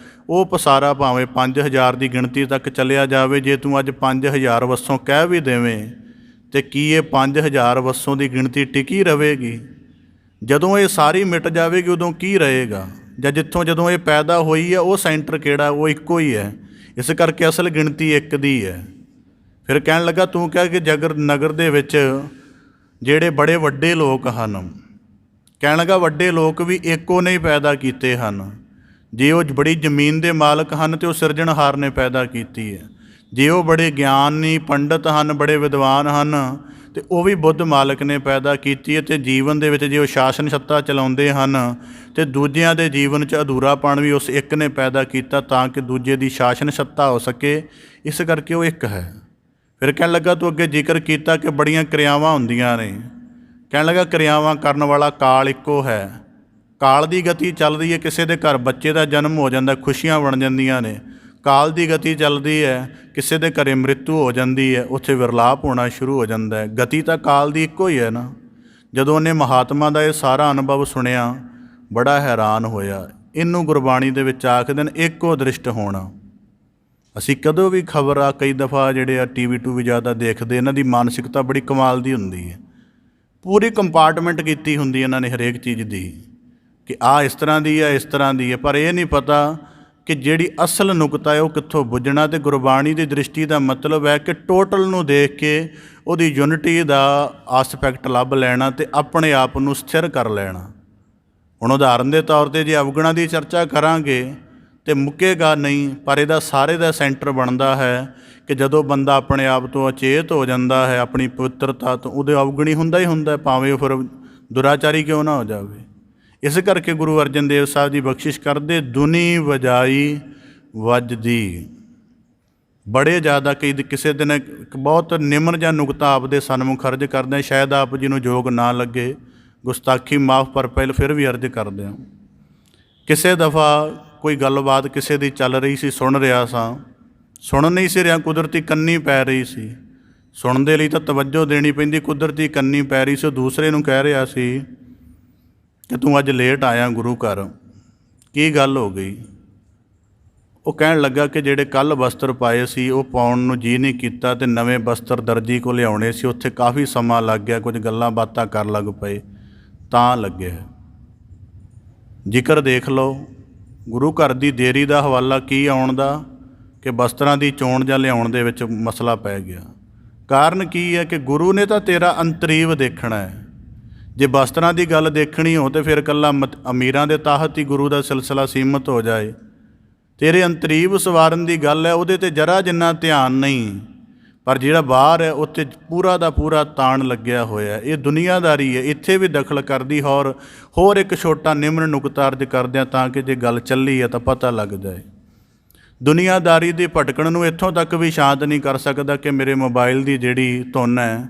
ਉਹ ਪਸਾਰਾ ਭਾਵੇਂ 5000 ਦੀ ਗਿਣਤੀ ਤੱਕ ਚੱਲਿਆ ਜਾਵੇ, ਜੇ ਤੂੰ ਅੱਜ 5000 ਵੱਸੋਂ ਕਹਿ ਵੀ ਦੇਵੇਂ ਤੇ ਕੀ ਇਹ 5000 ਵੱਸੋਂ ਦੀ ਗਿਣਤੀ ਟਿਕੀ ਰਹੇਗੀ? ਜਦੋਂ ਇਹ ਸਾਰੀ ਮਿਟ ਜਾਵੇਗੀ ਉਦੋਂ ਕੀ ਰਹੇਗਾ? ਜਾਂ ਜਦੋਂ ਇਹ ਪੈਦਾ ਹੋਈ ਹੈ ਉਹ ਸੈਂਟਰ ਕਿਹੜਾ? ਉਹ ਇੱਕੋ ਹੀ ਹੈ। ਇਸ ਕਰਕੇ ਅਸਲ ਗਿਣਤੀ 1 ਦੀ ਹੈ। ਫਿਰ ਕਹਿਣ ਲੱਗਾ, ਤੂੰ ਕਹਿ ਕਿ ਨਗਰ ਦੇ ਵਿੱਚ ਜਿਹੜੇ ਬੜੇ ਵੱਡੇ ਲੋਕ ਹਨ, ਕਹਿਣ ਲੱਗਾ, ਵੱਡੇ ਲੋਕ ਵੀ ਇੱਕੋ ਨੇ ਹੀ ਪੈਦਾ ਕੀਤੇ ਹਨ। ਜੇ ਉਹ ਬੜੀ ਜ਼ਮੀਨ ਦੇ ਮਾਲਕ ਹਨ ਤੇ ਉਹ ਸਿਰਜਣਹਾਰ ਨੇ ਪੈਦਾ ਕੀਤੀ ਹੈ। ਜੇ ਉਹ ਬੜੇ ਗਿਆਨੀ ਪੰਡਤ ਹਨ, ਬੜੇ ਵਿਦਵਾਨ ਹਨ, ਤੇ ਉਹ ਵੀ ਬੁੱਧ ਮਾਲਕ ਨੇ ਪੈਦਾ ਕੀਤੀ ਹੈ। ਅਤੇ ਜੀਵਨ ਦੇ ਵਿੱਚ ਜੇ ਉਹ ਸ਼ਾਸਨ ਸੱਤਾ ਚਲਾਉਂਦੇ ਹਨ ਅਤੇ ਦੂਜਿਆਂ ਦੇ ਜੀਵਨ 'ਚ ਅਧੂਰਾਪਣ ਵੀ ਉਸ ਇੱਕ ਨੇ ਪੈਦਾ ਕੀਤਾ, ਤਾਂ ਕਿ ਦੂਜੇ ਦੀ ਸ਼ਾਸਨ ਸੱਤਾ ਹੋ ਸਕੇ। ਇਸ ਕਰਕੇ ਉਹ ਇੱਕ ਹੈ। ਫਿਰ ਕਹਿਣ ਲੱਗਾ, ਤੂੰ ਅੱਗੇ ਜ਼ਿਕਰ ਕੀਤਾ ਕਿ ਬੜੀਆਂ ਕਿਰਿਆਵਾਂ ਹੁੰਦੀਆਂ ਨੇ। ਕਹਿਣ ਲੱਗਾ, ਕਿਰਿਆਵਾਂ ਕਰਨ ਵਾਲਾ ਕਾਲ ਇੱਕੋ ਹੈ। ਕਾਲ ਦੀ ਗਤੀ ਚੱਲਦੀ ਹੈ, ਕਿਸੇ ਦੇ ਘਰ ਬੱਚੇ ਦਾ ਜਨਮ ਹੋ ਜਾਂਦਾ, ਖੁਸ਼ੀਆਂ ਬਣ ਜਾਂਦੀਆਂ ਨੇ। ਕਾਲ ਦੀ ਗਤੀ ਚੱਲਦੀ ਹੈ, ਕਿਸੇ ਦੇ ਘਰੇ ਮ੍ਰਿਤੂ ਹੋ ਜਾਂਦੀ ਹੈ, ਉੱਥੇ ਵਿਰਲਾਪ ਹੋਣਾ ਸ਼ੁਰੂ ਹੋ ਜਾਂਦਾ ਹੈ। ਗਤੀ ਤਾਂ ਕਾਲ ਦੀ ਇੱਕੋ ਹੀ ਹੈ ਨਾ। ਜਦੋਂ ਉਹਨੇ ਮਹਾਤਮਾ ਦਾ ਇਹ ਸਾਰਾ ਅਨੁਭਵ ਸੁਣਿਆ, ਬੜਾ ਹੈਰਾਨ ਹੋਇਆ। ਇਹਨੂੰ ਗੁਰਬਾਣੀ ਦੇ ਵਿੱਚ ਆਖਦੇ ਨੇ ਇੱਕੋ ਦ੍ਰਿਸ਼ਟ ਹੋਣਾ। ਅਸੀਂ ਕਦੋਂ ਵੀ ਖਬਰਾਂ ਕਈ ਦਫਾ ਜਿਹੜੇ ਆ TV ਟੂਵੀ ਜ਼ਿਆਦਾ ਦੇਖਦੇ, ਇਹਨਾਂ ਦੀ ਮਾਨਸਿਕਤਾ ਬੜੀ ਕਮਾਲ ਦੀ ਹੁੰਦੀ ਹੈ। ਪੂਰੀ ਕੰਪਾਰਟਮੈਂਟ ਕੀਤੀ ਹੁੰਦੀ ਇਹਨਾਂ ਨੇ ਹਰੇਕ ਚੀਜ਼ ਦੀ, ਕਿ ਆਹ ਇਸ ਤਰ੍ਹਾਂ ਦੀ ਹੈ, ਇਸ ਤਰ੍ਹਾਂ ਦੀ ਹੈ, ਪਰ ਇਹ ਨਹੀਂ ਪਤਾ ਕਿ ਜਿਹੜੀ ਅਸਲ ਨੁਕਤਾ ਹੈ ਉਹ ਕਿੱਥੋਂ ਬੁੱਝਣਾ। ਅਤੇ ਗੁਰਬਾਣੀ ਦੀ ਦ੍ਰਿਸ਼ਟੀ ਦਾ ਮਤਲਬ ਹੈ ਕਿ ਟੋਟਲ ਨੂੰ ਦੇਖ ਕੇ ਉਹਦੀ ਯੂਨਿਟੀ ਦਾ ਆਸਪੈਕਟ ਲੱਭ ਲੈਣਾ ਅਤੇ ਆਪਣੇ ਆਪ ਨੂੰ ਸਥਿਰ ਕਰ ਲੈਣਾ। ਹੁਣ ਉਦਾਹਰਨ ਦੇ ਤੌਰ 'ਤੇ ਜੇ ਅਵਗੁਣਾਂ ਦੀ ਚਰਚਾ ਕਰਾਂਗੇ ਤਾਂ ਮੁੱਕੇਗਾ ਨਹੀਂ, ਪਰ ਇਹਦਾ ਸਾਰੇ ਦਾ ਸੈਂਟਰ ਬਣਦਾ ਹੈ ਕਿ ਜਦੋਂ ਬੰਦਾ ਆਪਣੇ ਆਪ ਤੋਂ ਅਚੇਤ ਹੋ ਜਾਂਦਾ ਹੈ, ਆਪਣੀ ਪਵਿੱਤਰਤਾ ਤੋਂ, ਉਹਦੇ ਅਵਗੁਣੀ ਹੁੰਦਾ ਹੀ ਹੁੰਦਾ, ਭਾਵੇਂ ਉਹ ਫਿਰ ਦੁਰਾਚਾਰੀ ਕਿਉਂ ਨਾ ਹੋ ਜਾਵੇ। ਇਸ ਕਰਕੇ ਗੁਰੂ ਅਰਜਨ ਦੇਵ ਸਾਹਿਬ ਜੀ ਬਖਸ਼ਿਸ਼ ਕਰਦੇ, ਦੁਨੀ ਵਜਾਈ ਵੱਜਦੀ। ਬੜੇ ਜ਼ਿਆਦਾ ਕਿਸੇ ਦਿਨ ਇੱਕ ਬਹੁਤ ਨਿਮਨ ਜਾਂ ਨੁਕਤਾ ਆਪਦੇ ਸਨਮੁਖ ਅਰਜ ਕਰਦੇ ਹਾਂ, ਸ਼ਾਇਦ ਆਪ ਜੀ ਨੂੰ ਯੋਗ ਨਾ ਲੱਗੇ, ਗੁਸਤਾਖੀ ਮਾਫ, ਪਰ ਪਹਿਲ ਫਿਰ ਵੀ ਅਰਜ ਕਰਦੇ ਹਾਂ। ਕਿਸੇ ਦਫਾ ਕੋਈ ਗੱਲਬਾਤ ਕਿਸੇ ਦੀ ਚੱਲ ਰਹੀ ਸੀ, ਸੁਣ ਰਿਹਾ ਸਾਂ, ਸੁਣ ਨਹੀਂ ਸੀ ਰਿਹਾ, ਕੁਦਰਤੀ ਕੰਨੀ ਪੈ ਰਹੀ ਸੀ। ਸੁਣਨ ਦੇ ਲਈ ਤਾਂ ਤਵੱਜੋ ਦੇਣੀ ਪੈਂਦੀ, ਕੁਦਰਤੀ ਕੰਨੀ ਪੈ ਰਹੀ ਸੀ। ਉਹ ਦੂਸਰੇ ਨੂੰ ਕਹਿ ਰਿਹਾ ਸੀ ਕਿ ਤੂੰ ਅੱਜ ਲੇਟ ਆਇਆ ਗੁਰੂ ਘਰ, ਕੀ ਗੱਲ ਹੋ ਗਈ? ਉਹ ਕਹਿਣ ਲੱਗਾ ਕਿ ਜਿਹੜੇ ਕੱਲ੍ਹ ਬਸਤਰ ਪਾਏ ਸੀ ਉਹ ਪਾਉਣ ਨੂੰ ਜੀਅ ਨਹੀਂ ਕੀਤਾ, ਅਤੇ ਨਵੇਂ ਬਸਤਰ ਦਰਜੀ ਕੋਲ ਲਿਆਉਣੇ ਸੀ, ਉੱਥੇ ਕਾਫੀ ਸਮਾਂ ਲੱਗ ਗਿਆ, ਕੁਝ ਗੱਲਾਂ ਬਾਤਾਂ ਕਰਨ ਲੱਗ ਪਏ ਤਾਂ ਲੱਗਿਆ। ਜ਼ਿਕਰ ਦੇਖ ਲਓ, ਗੁਰੂ ਘਰ ਦੀ ਦੇਰੀ ਦਾ ਹਵਾਲਾ ਕੀ ਆਉਣ ਦਾ, ਕਿ ਬਸਤਰਾਂ ਦੀ ਚੋਣ ਜਾਂ ਲਿਆਉਣ ਦੇ ਵਿੱਚ ਮਸਲਾ ਪੈ ਗਿਆ। ਕਾਰਨ ਕੀ ਹੈ ਕਿ ਗੁਰੂ ਨੇ ਤਾਂ ਤੇਰਾ ਅੰਤਰੀਵ ਦੇਖਣਾ ਹੈ। ਜੇ ਬਸਤਰਾਂ ਦੀ ਗੱਲ ਦੇਖਣੀ ਹੋ ਤਾਂ ਫਿਰ ਇਕੱਲਾ ਅਮੀਰਾਂ ਦੇ ਤਾਹਤ ਹੀ ਗੁਰੂ ਦਾ ਸਿਲਸਿਲਾ ਸੀਮਤ ਹੋ ਜਾਏ। ਤੇਰੇ ਅੰਤਰੀਵ ਸਵਾਰਨ ਦੀ ਗੱਲ ਹੈ, ਉਹਦੇ 'ਤੇ ਜਰਾ ਜਿੰਨਾ ਧਿਆਨ ਨਹੀਂ, ਪਰ ਜਿਹੜਾ ਬਾਹਰ ਹੈ ਉੱਥੇ ਪੂਰਾ ਦਾ ਪੂਰਾ ਤਾਣ ਲੱਗਿਆ ਹੋਇਆ। ਇਹ ਦੁਨੀਆਦਾਰੀ ਹੈ, ਇੱਥੇ ਵੀ ਦਖਲ ਕਰਦੀ। ਹੋਰ ਇੱਕ ਛੋਟਾ ਨਿਮਨ ਨੁਕਤਾ ਅਰਜ ਕਰਦਿਆਂ, ਤਾਂ ਕਿ ਜੇ ਗੱਲ ਚੱਲੀ ਹੈ ਤਾਂ ਪਤਾ ਲੱਗ ਜਾਏ। ਦੁਨੀਆਦਾਰੀ ਦੀ ਭਟਕਣ ਨੂੰ ਇੱਥੋਂ ਤੱਕ ਵੀ ਸ਼ਾਂਤ ਨਹੀਂ ਕਰ ਸਕਦਾ ਕਿ ਮੇਰੇ ਮੋਬਾਈਲ ਦੀ ਜਿਹੜੀ ਧੁਨ ਹੈ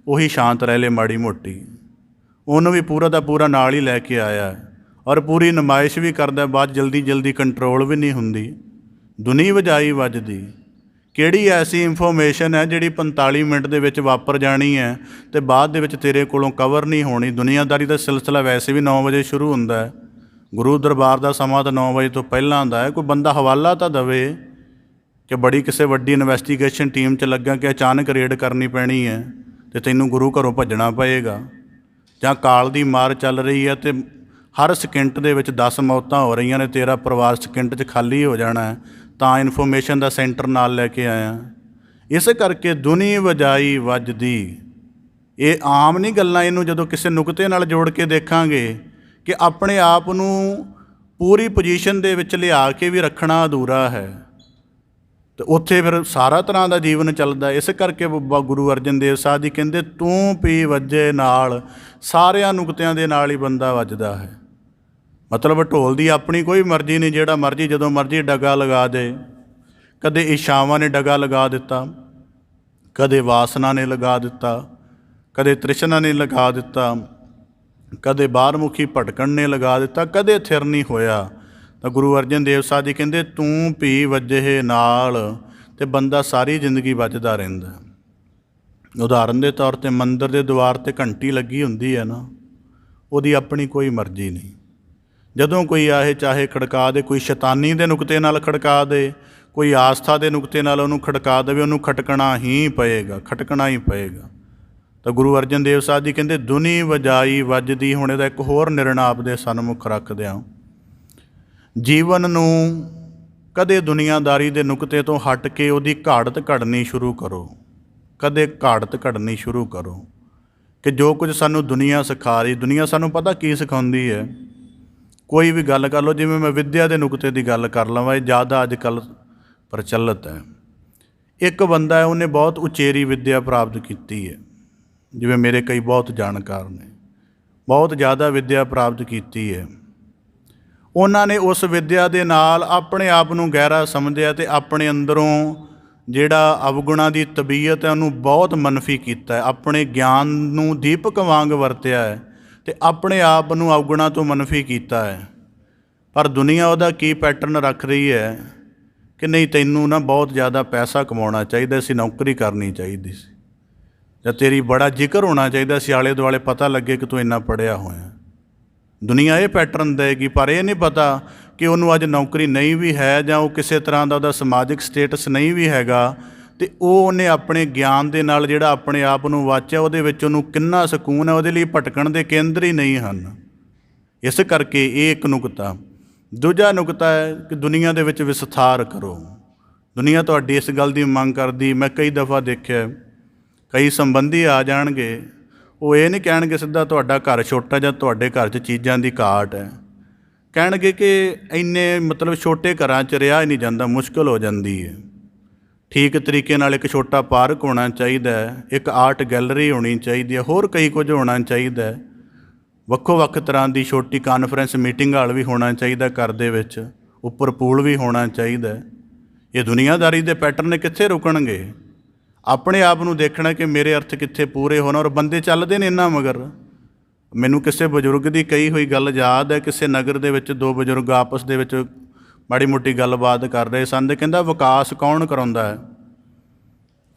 ਉਹੀ ਸ਼ਾਂਤ ਰਹਿ ਲੇ ਮਾੜੀ ਮੋਟੀ। ਉਹਨੂੰ ਵੀ ਪੂਰਾ ਦਾ ਪੂਰਾ ਨਾਲ ਹੀ ਲੈ ਕੇ ਆਇਆ ਔਰ ਪੂਰੀ ਨੁਮਾਇਸ਼ ਵੀ ਕਰਦਾ, ਬਾਅਦ ਜਲਦੀ ਕੰਟਰੋਲ ਵੀ ਨਹੀਂ ਹੁੰਦੀ। ਧੁਨੀ ਵਜਾਈ ਵੱਜਦੀ, ਕਿਹੜੀ ਐਸੀ ਇਨਫੋਰਮੇਸ਼ਨ ਹੈ ਜਿਹੜੀ 45 ਮਿੰਟ ਦੇ ਵਿੱਚ ਵਾਪਰ ਜਾਣੀ ਹੈ ਅਤੇ ਬਾਅਦ ਦੇ ਵਿੱਚ ਤੇਰੇ ਕੋਲੋਂ ਕਵਰ ਨਹੀਂ ਹੋਣੀ। ਦੁਨੀਆਦਾਰੀ ਦਾ ਸਿਲਸਿਲਾ ਵੈਸੇ ਵੀ 9 ਵਜੇ ਸ਼ੁਰੂ ਹੁੰਦਾ ਹੈ, ਗੁਰੂ ਦਰਬਾਰ ਦਾ ਸਮਾਂ ਤਾਂ 9 ਵਜੇ ਤੋਂ ਪਹਿਲਾਂ ਹੁੰਦਾ ਹੈ। ਕੋਈ ਬੰਦਾ ਹਵਾਲਾ ਤਾਂ ਦੇਵੇ ਕਿ ਬੜੀ ਕਿਸੇ ਵੱਡੀ ਇਨਵੈਸਟੀਗੇਸ਼ਨ ਟੀਮ 'ਚ ਲੱਗਾ ਕਿ ਅਚਾਨਕ ਰੇਡ ਕਰਨੀ ਪੈਣੀ ਹੈ ਅਤੇ ਤੈਨੂੰ ਗੁਰੂ ਘਰੋਂ ਭੱਜਣਾ ਪਏਗਾ, ਜਾਂ ਕਾਲ ਦੀ ਮਾਰ ਚੱਲ ਰਹੀ ਹੈ ਅਤੇ ਹਰ ਸਕਿੰਟ ਦੇ ਵਿੱਚ 10 ਮੌਤਾਂ ਹੋ ਰਹੀਆਂ ਨੇ, ਤੇਰਾ ਪਰਿਵਾਰ ਸਕਿੰਟ 'ਚ ਖਾਲੀ ਹੋ ਜਾਣਾ ਹੈ, ਤਾਂ ਇਨਫੋਰਮੇਸ਼ਨ ਦਾ ਸੈਂਟਰ ਨਾਲ ਲੈ ਕੇ ਆਇਆ। ਇਸ ਕਰਕੇ ਧੁਨੀ ਵਜਾਈ ਵੱਜਦੀ, ਇਹ ਆਮ ਨਹੀਂ ਗੱਲਾਂ। ਇਹਨੂੰ ਜਦੋਂ ਕਿਸੇ ਨੁਕਤੇ ਨਾਲ ਜੋੜ ਕੇ ਦੇਖਾਂਗੇ ਕਿ ਆਪਣੇ ਆਪ ਨੂੰ ਪੂਰੀ ਪੋਜੀਸ਼ਨ ਦੇ ਵਿੱਚ ਲਿਆ ਕੇ ਵੀ ਰੱਖਣਾ ਅਧੂਰਾ ਹੈ, ਅਤੇ ਉੱਥੇ ਫਿਰ ਸਾਰਾ ਤਰ੍ਹਾਂ ਦਾ ਜੀਵਨ ਚੱਲਦਾ। ਇਸ ਕਰਕੇ ਬਾਬਾ ਗੁਰੂ ਅਰਜਨ ਦੇਵ ਸਾਹਿਬ ਜੀ ਕਹਿੰਦੇ ਤੂੰ ਪੀ ਵੱਜੇ ਨਾਲ, ਸਾਰਿਆਂ ਨੁਕਤਿਆਂ ਦੇ ਨਾਲ ਹੀ ਬੰਦਾ ਵੱਜਦਾ ਹੈ। ਮਤਲਬ ਢੋਲ ਦੀ ਆਪਣੀ ਕੋਈ ਮਰਜ਼ੀ ਨਹੀਂ, ਜਿਹੜਾ ਮਰਜ਼ੀ ਜਦੋਂ ਮਰਜ਼ੀ ਡਗਾ ਲਗਾ ਦੇ। ਕਦੇ ਇਛਾਵਾਂ ਨੇ ਡਗਾ ਲਗਾ ਦਿੱਤਾ, ਕਦੇ ਵਾਸਨਾ ਨੇ ਲਗਾ ਦਿੱਤਾ, ਕਦੇ ਤ੍ਰਿਸ਼ਨਾ ਨੇ ਲਗਾ ਦਿੱਤਾ, ਕਦੇ ਬਾਹਰਮੁਖੀ ਭਟਕਣ ਨੇ ਲਗਾ ਦਿੱਤਾ, ਕਦੇ ਥਿਰ ਨਹੀਂ ਹੋਇਆ। ਤਾਂ ਗੁਰੂ ਅਰਜਨ ਦੇਵ ਸਾਹਿਬ ਜੀ ਕਹਿੰਦੇ ਤੂੰ ਭੀ ਵੱਜੇ ਨਾਲ, ਅਤੇ ਬੰਦਾ ਸਾਰੀ ਜ਼ਿੰਦਗੀ ਵੱਜਦਾ ਰਹਿੰਦਾ। ਉਦਾਹਰਨ ਦੇ ਤੌਰ 'ਤੇ ਮੰਦਰ ਦੇ ਦੁਆਰ 'ਤੇ ਘੰਟੀ ਲੱਗੀ ਹੁੰਦੀ ਹੈ ਨਾ, ਉਹਦੀ ਆਪਣੀ ਕੋਈ ਮਰਜ਼ੀ ਨਹੀਂ। ਜਦੋਂ ਕੋਈ ਆਏ ਚਾਹੇ ਖੜਕਾ ਦੇ, ਕੋਈ ਸ਼ੈਤਾਨੀ ਦੇ ਨੁਕਤੇ ਨਾਲ ਖੜਕਾ ਦੇ, ਕੋਈ ਆਸਥਾ ਦੇ ਨੁਕਤੇ ਨਾਲ ਉਹਨੂੰ ਖੜਕਾ ਦੇਵੇ, ਉਹਨੂੰ ਖਟਕਣਾ ਹੀ ਪਏਗਾ, ਖਟਕਣਾ ਹੀ ਪਏਗਾ। ਤਾਂ ਗੁਰੂ ਅਰਜਨ ਦੇਵ ਸਾਹਿਬ ਜੀ ਕਹਿੰਦੇ ਧੁਨੀ ਵਜਾਈ ਵੱਜਦੀ। ਹੁਣ ਇਹਦਾ ਇੱਕ ਹੋਰ ਨਿਰਣਾ ਆਪਦੇ ਸਨਮੁਖ ਰੱਖਦਿਆਂ, ਜੀਵਨ ਨੂੰ ਕਦੇ ਦੁਨੀਆਦਾਰੀ ਦੇ ਨੁਕਤੇ ਤੋਂ ਹਟ ਕੇ ਉਹਦੀ ਘਾੜਤ ਘੜਨੀ ਸ਼ੁਰੂ ਕਰੋ, ਕਦੇ ਘਾੜਤ ਘੜਨੀ ਸ਼ੁਰੂ ਕਰੋ ਕਿ ਜੋ ਕੁਝ ਸਾਨੂੰ ਦੁਨੀਆ ਸਿਖਾ ਰਹੀ, ਦੁਨੀਆ ਸਾਨੂੰ ਪਤਾ ਕੀ ਸਿਖਾਉਂਦੀ ਹੈ। ਕੋਈ ਵੀ ਗੱਲ ਕਰ ਲਓ, ਜਿਵੇਂ ਮੈਂ ਵਿੱਦਿਆ ਦੇ ਨੁਕਤੇ ਦੀ ਗੱਲ ਕਰ ਲਵਾਂ, ਇਹ ਜ਼ਿਆਦਾ ਅੱਜ ਕੱਲ੍ਹ ਪ੍ਰਚਲਿਤ ਹੈ। ਇੱਕ ਬੰਦਾ ਹੈ, ਉਹਨੇ ਬਹੁਤ ਉਚੇਰੀ ਵਿੱਦਿਆ ਪ੍ਰਾਪਤ ਕੀਤੀ ਹੈ, ਜਿਵੇਂ ਮੇਰੇ ਕਈ ਬਹੁਤ ਜਾਣਕਾਰ ਨੇ, ਬਹੁਤ ਜ਼ਿਆਦਾ ਵਿੱਦਿਆ ਪ੍ਰਾਪਤ ਕੀਤੀ ਹੈ। ਉਹਨਾਂ ਨੇ ਉਸ ਵਿੱਦਿਆ ਦੇ ਨਾਲ ਆਪਣੇ ਆਪ ਨੂੰ ਗਹਿਰਾ ਸਮਝਿਆ ਅਤੇ ਆਪਣੇ ਅੰਦਰੋਂ ਜਿਹੜਾ ਅਵਗੁਣਾਂ ਦੀ ਤਬੀਅਤ ਹੈ ਉਹਨੂੰ ਬਹੁਤ ਮਨਫੀ ਕੀਤਾ ਹੈ। ਆਪਣੇ ਗਿਆਨ ਨੂੰ ਦੀਪਕ ਵਾਂਗ ਵਰਤਿਆ ਹੈ ਅਤੇ ਆਪਣੇ ਆਪ ਨੂੰ ਅਵਗੁਣਾਂ ਤੋਂ ਮਨਫੀ ਕੀਤਾ ਹੈ। ਪਰ ਦੁਨੀਆ ਉਹਦਾ ਕੀ ਪੈਟਰਨ ਰੱਖ ਰਹੀ ਹੈ ਕਿ ਨਹੀਂ, ਤੈਨੂੰ ਨਾ ਬਹੁਤ ਜ਼ਿਆਦਾ ਪੈਸਾ ਕਮਾਉਣਾ ਚਾਹੀਦਾ ਸੀ, ਨੌਕਰੀ ਕਰਨੀ ਚਾਹੀਦੀ ਸੀ, ਜਾਂ ਤੇਰੀ ਬੜਾ ਜ਼ਿਕਰ ਹੋਣਾ ਚਾਹੀਦਾ ਸੀ, ਆਲੇ ਦੁਆਲੇ ਪਤਾ ਲੱਗੇ ਕਿ ਤੂੰ ਇੰਨਾ ਪੜ੍ਹਿਆ ਹੋਇਆ। ਦੁਨੀਆ ਇਹ ਪੈਟਰਨ ਦੇਗੀ, ਪਰ ਇਹ ਨਹੀਂ ਪਤਾ ਕਿ ਉਹਨੂੰ ਅੱਜ ਨੌਕਰੀ ਨਹੀਂ ਵੀ ਹੈ, ਜਾਂ ਉਹ ਕਿਸੇ ਤਰ੍ਹਾਂ ਦਾ ਉਹਦਾ ਸਮਾਜਿਕ ਸਟੇਟਸ ਨਹੀਂ ਵੀ ਹੈਗਾ, ਅਤੇ ਉਹਨੇ ਆਪਣੇ ਗਿਆਨ ਦੇ ਨਾਲ ਜਿਹੜਾ ਆਪਣੇ ਆਪ ਨੂੰ ਵਾਚਿਆ, ਉਹਦੇ ਵਿੱਚ ਉਹਨੂੰ ਕਿੰਨਾ ਸਕੂਨ ਹੈ, ਉਹਦੇ ਲਈ ਭਟਕਣ ਦੇ ਕੇਂਦਰ ਹੀ ਨਹੀਂ ਹਨ। ਇਸ ਕਰਕੇ ਇਹ ਇੱਕ ਨੁਕਤਾ। ਦੂਜਾ ਨੁਕਤਾ ਹੈ ਕਿ ਦੁਨੀਆ ਦੇ ਵਿੱਚ ਵਿਸਥਾਰ ਕਰੋ। ਦੁਨੀਆ ਤੁਹਾਡੀ ਇਸ ਗੱਲ ਦੀ ਮੰਗ ਕਰਦੀ, ਮੈਂ ਕਈ ਦਫਾ ਦੇਖਿਆ, ਕਈ ਸੰਬੰਧੀ ਆ ਜਾਣਗੇ, ਉਹ ਇਹ ਨਹੀਂ ਕਹਿਣਗੇ ਸਿੱਧਾ ਤੁਹਾਡਾ ਘਰ ਛੋਟਾ ਜਾਂ ਤੁਹਾਡੇ ਘਰ 'ਚ ਚੀਜ਼ਾਂ ਦੀ ਘਾਟ ਹੈ, ਕਹਿਣਗੇ ਕਿ ਇੰਨੇ ਮਤਲਬ ਛੋਟੇ ਘਰਾਂ 'ਚ ਰਿਹਾ ਹੀ ਨਹੀਂ ਜਾਂਦਾ, ਮੁਸ਼ਕਿਲ ਹੋ ਜਾਂਦੀ ਹੈ। ਠੀਕ ਤਰੀਕੇ ਨਾਲ ਇੱਕ ਛੋਟਾ ਪਾਰਕ ਹੋਣਾ ਚਾਹੀਦਾ ਹੈ, ਇੱਕ ਆਰਟ ਗੈਲਰੀ ਹੋਣੀ ਚਾਹੀਦੀ ਹੈ, ਹੋਰ ਕਈ ਕੁਝ ਹੋਣਾ ਚਾਹੀਦਾ ਹੈ। ਵੱਖੋ ਵੱਖ ਤਰ੍ਹਾਂ ਦੀ ਛੋਟੀ ਕਾਨਫਰੰਸ ਮੀਟਿੰਗ ਹਾਲ ਵੀ ਹੋਣਾ ਚਾਹੀਦਾ ਘਰ ਦੇ ਵਿੱਚ, ਉੱਪਰ ਪੂਲ ਵੀ ਹੋਣਾ ਚਾਹੀਦਾ। ਇਹ ਦੁਨੀਆਦਾਰੀ ਦੇ ਪੈਟਰਨ ਕਿੱਥੇ ਰੁਕਣਗੇ? ਆਪਣੇ ਆਪ ਨੂੰ ਦੇਖਣਾ ਕਿ ਮੇਰੇ ਅਰਥ ਕਿੱਥੇ ਪੂਰੇ ਹੋਣ, ਔਰ ਬੰਦੇ ਚੱਲਦੇ ਨੇ ਇਹਨਾਂ ਮਗਰ। ਮੈਨੂੰ ਕਿਸੇ ਬਜ਼ੁਰਗ ਦੀ ਕਹੀ ਹੋਈ ਗੱਲ ਯਾਦ ਹੈ, ਕਿਸੇ ਨਗਰ ਦੇ ਵਿੱਚ ਦੋ ਬਜ਼ੁਰਗ ਆਪਸ ਦੇ ਵਿੱਚ ਮਾੜੀ ਮੋਟੀ ਗੱਲਬਾਤ ਕਰ ਰਹੇ ਸਨ, ਅਤੇ ਕਹਿੰਦਾ ਵਿਕਾਸ ਕੌਣ ਕਰਾਉਂਦਾ ਹੈ?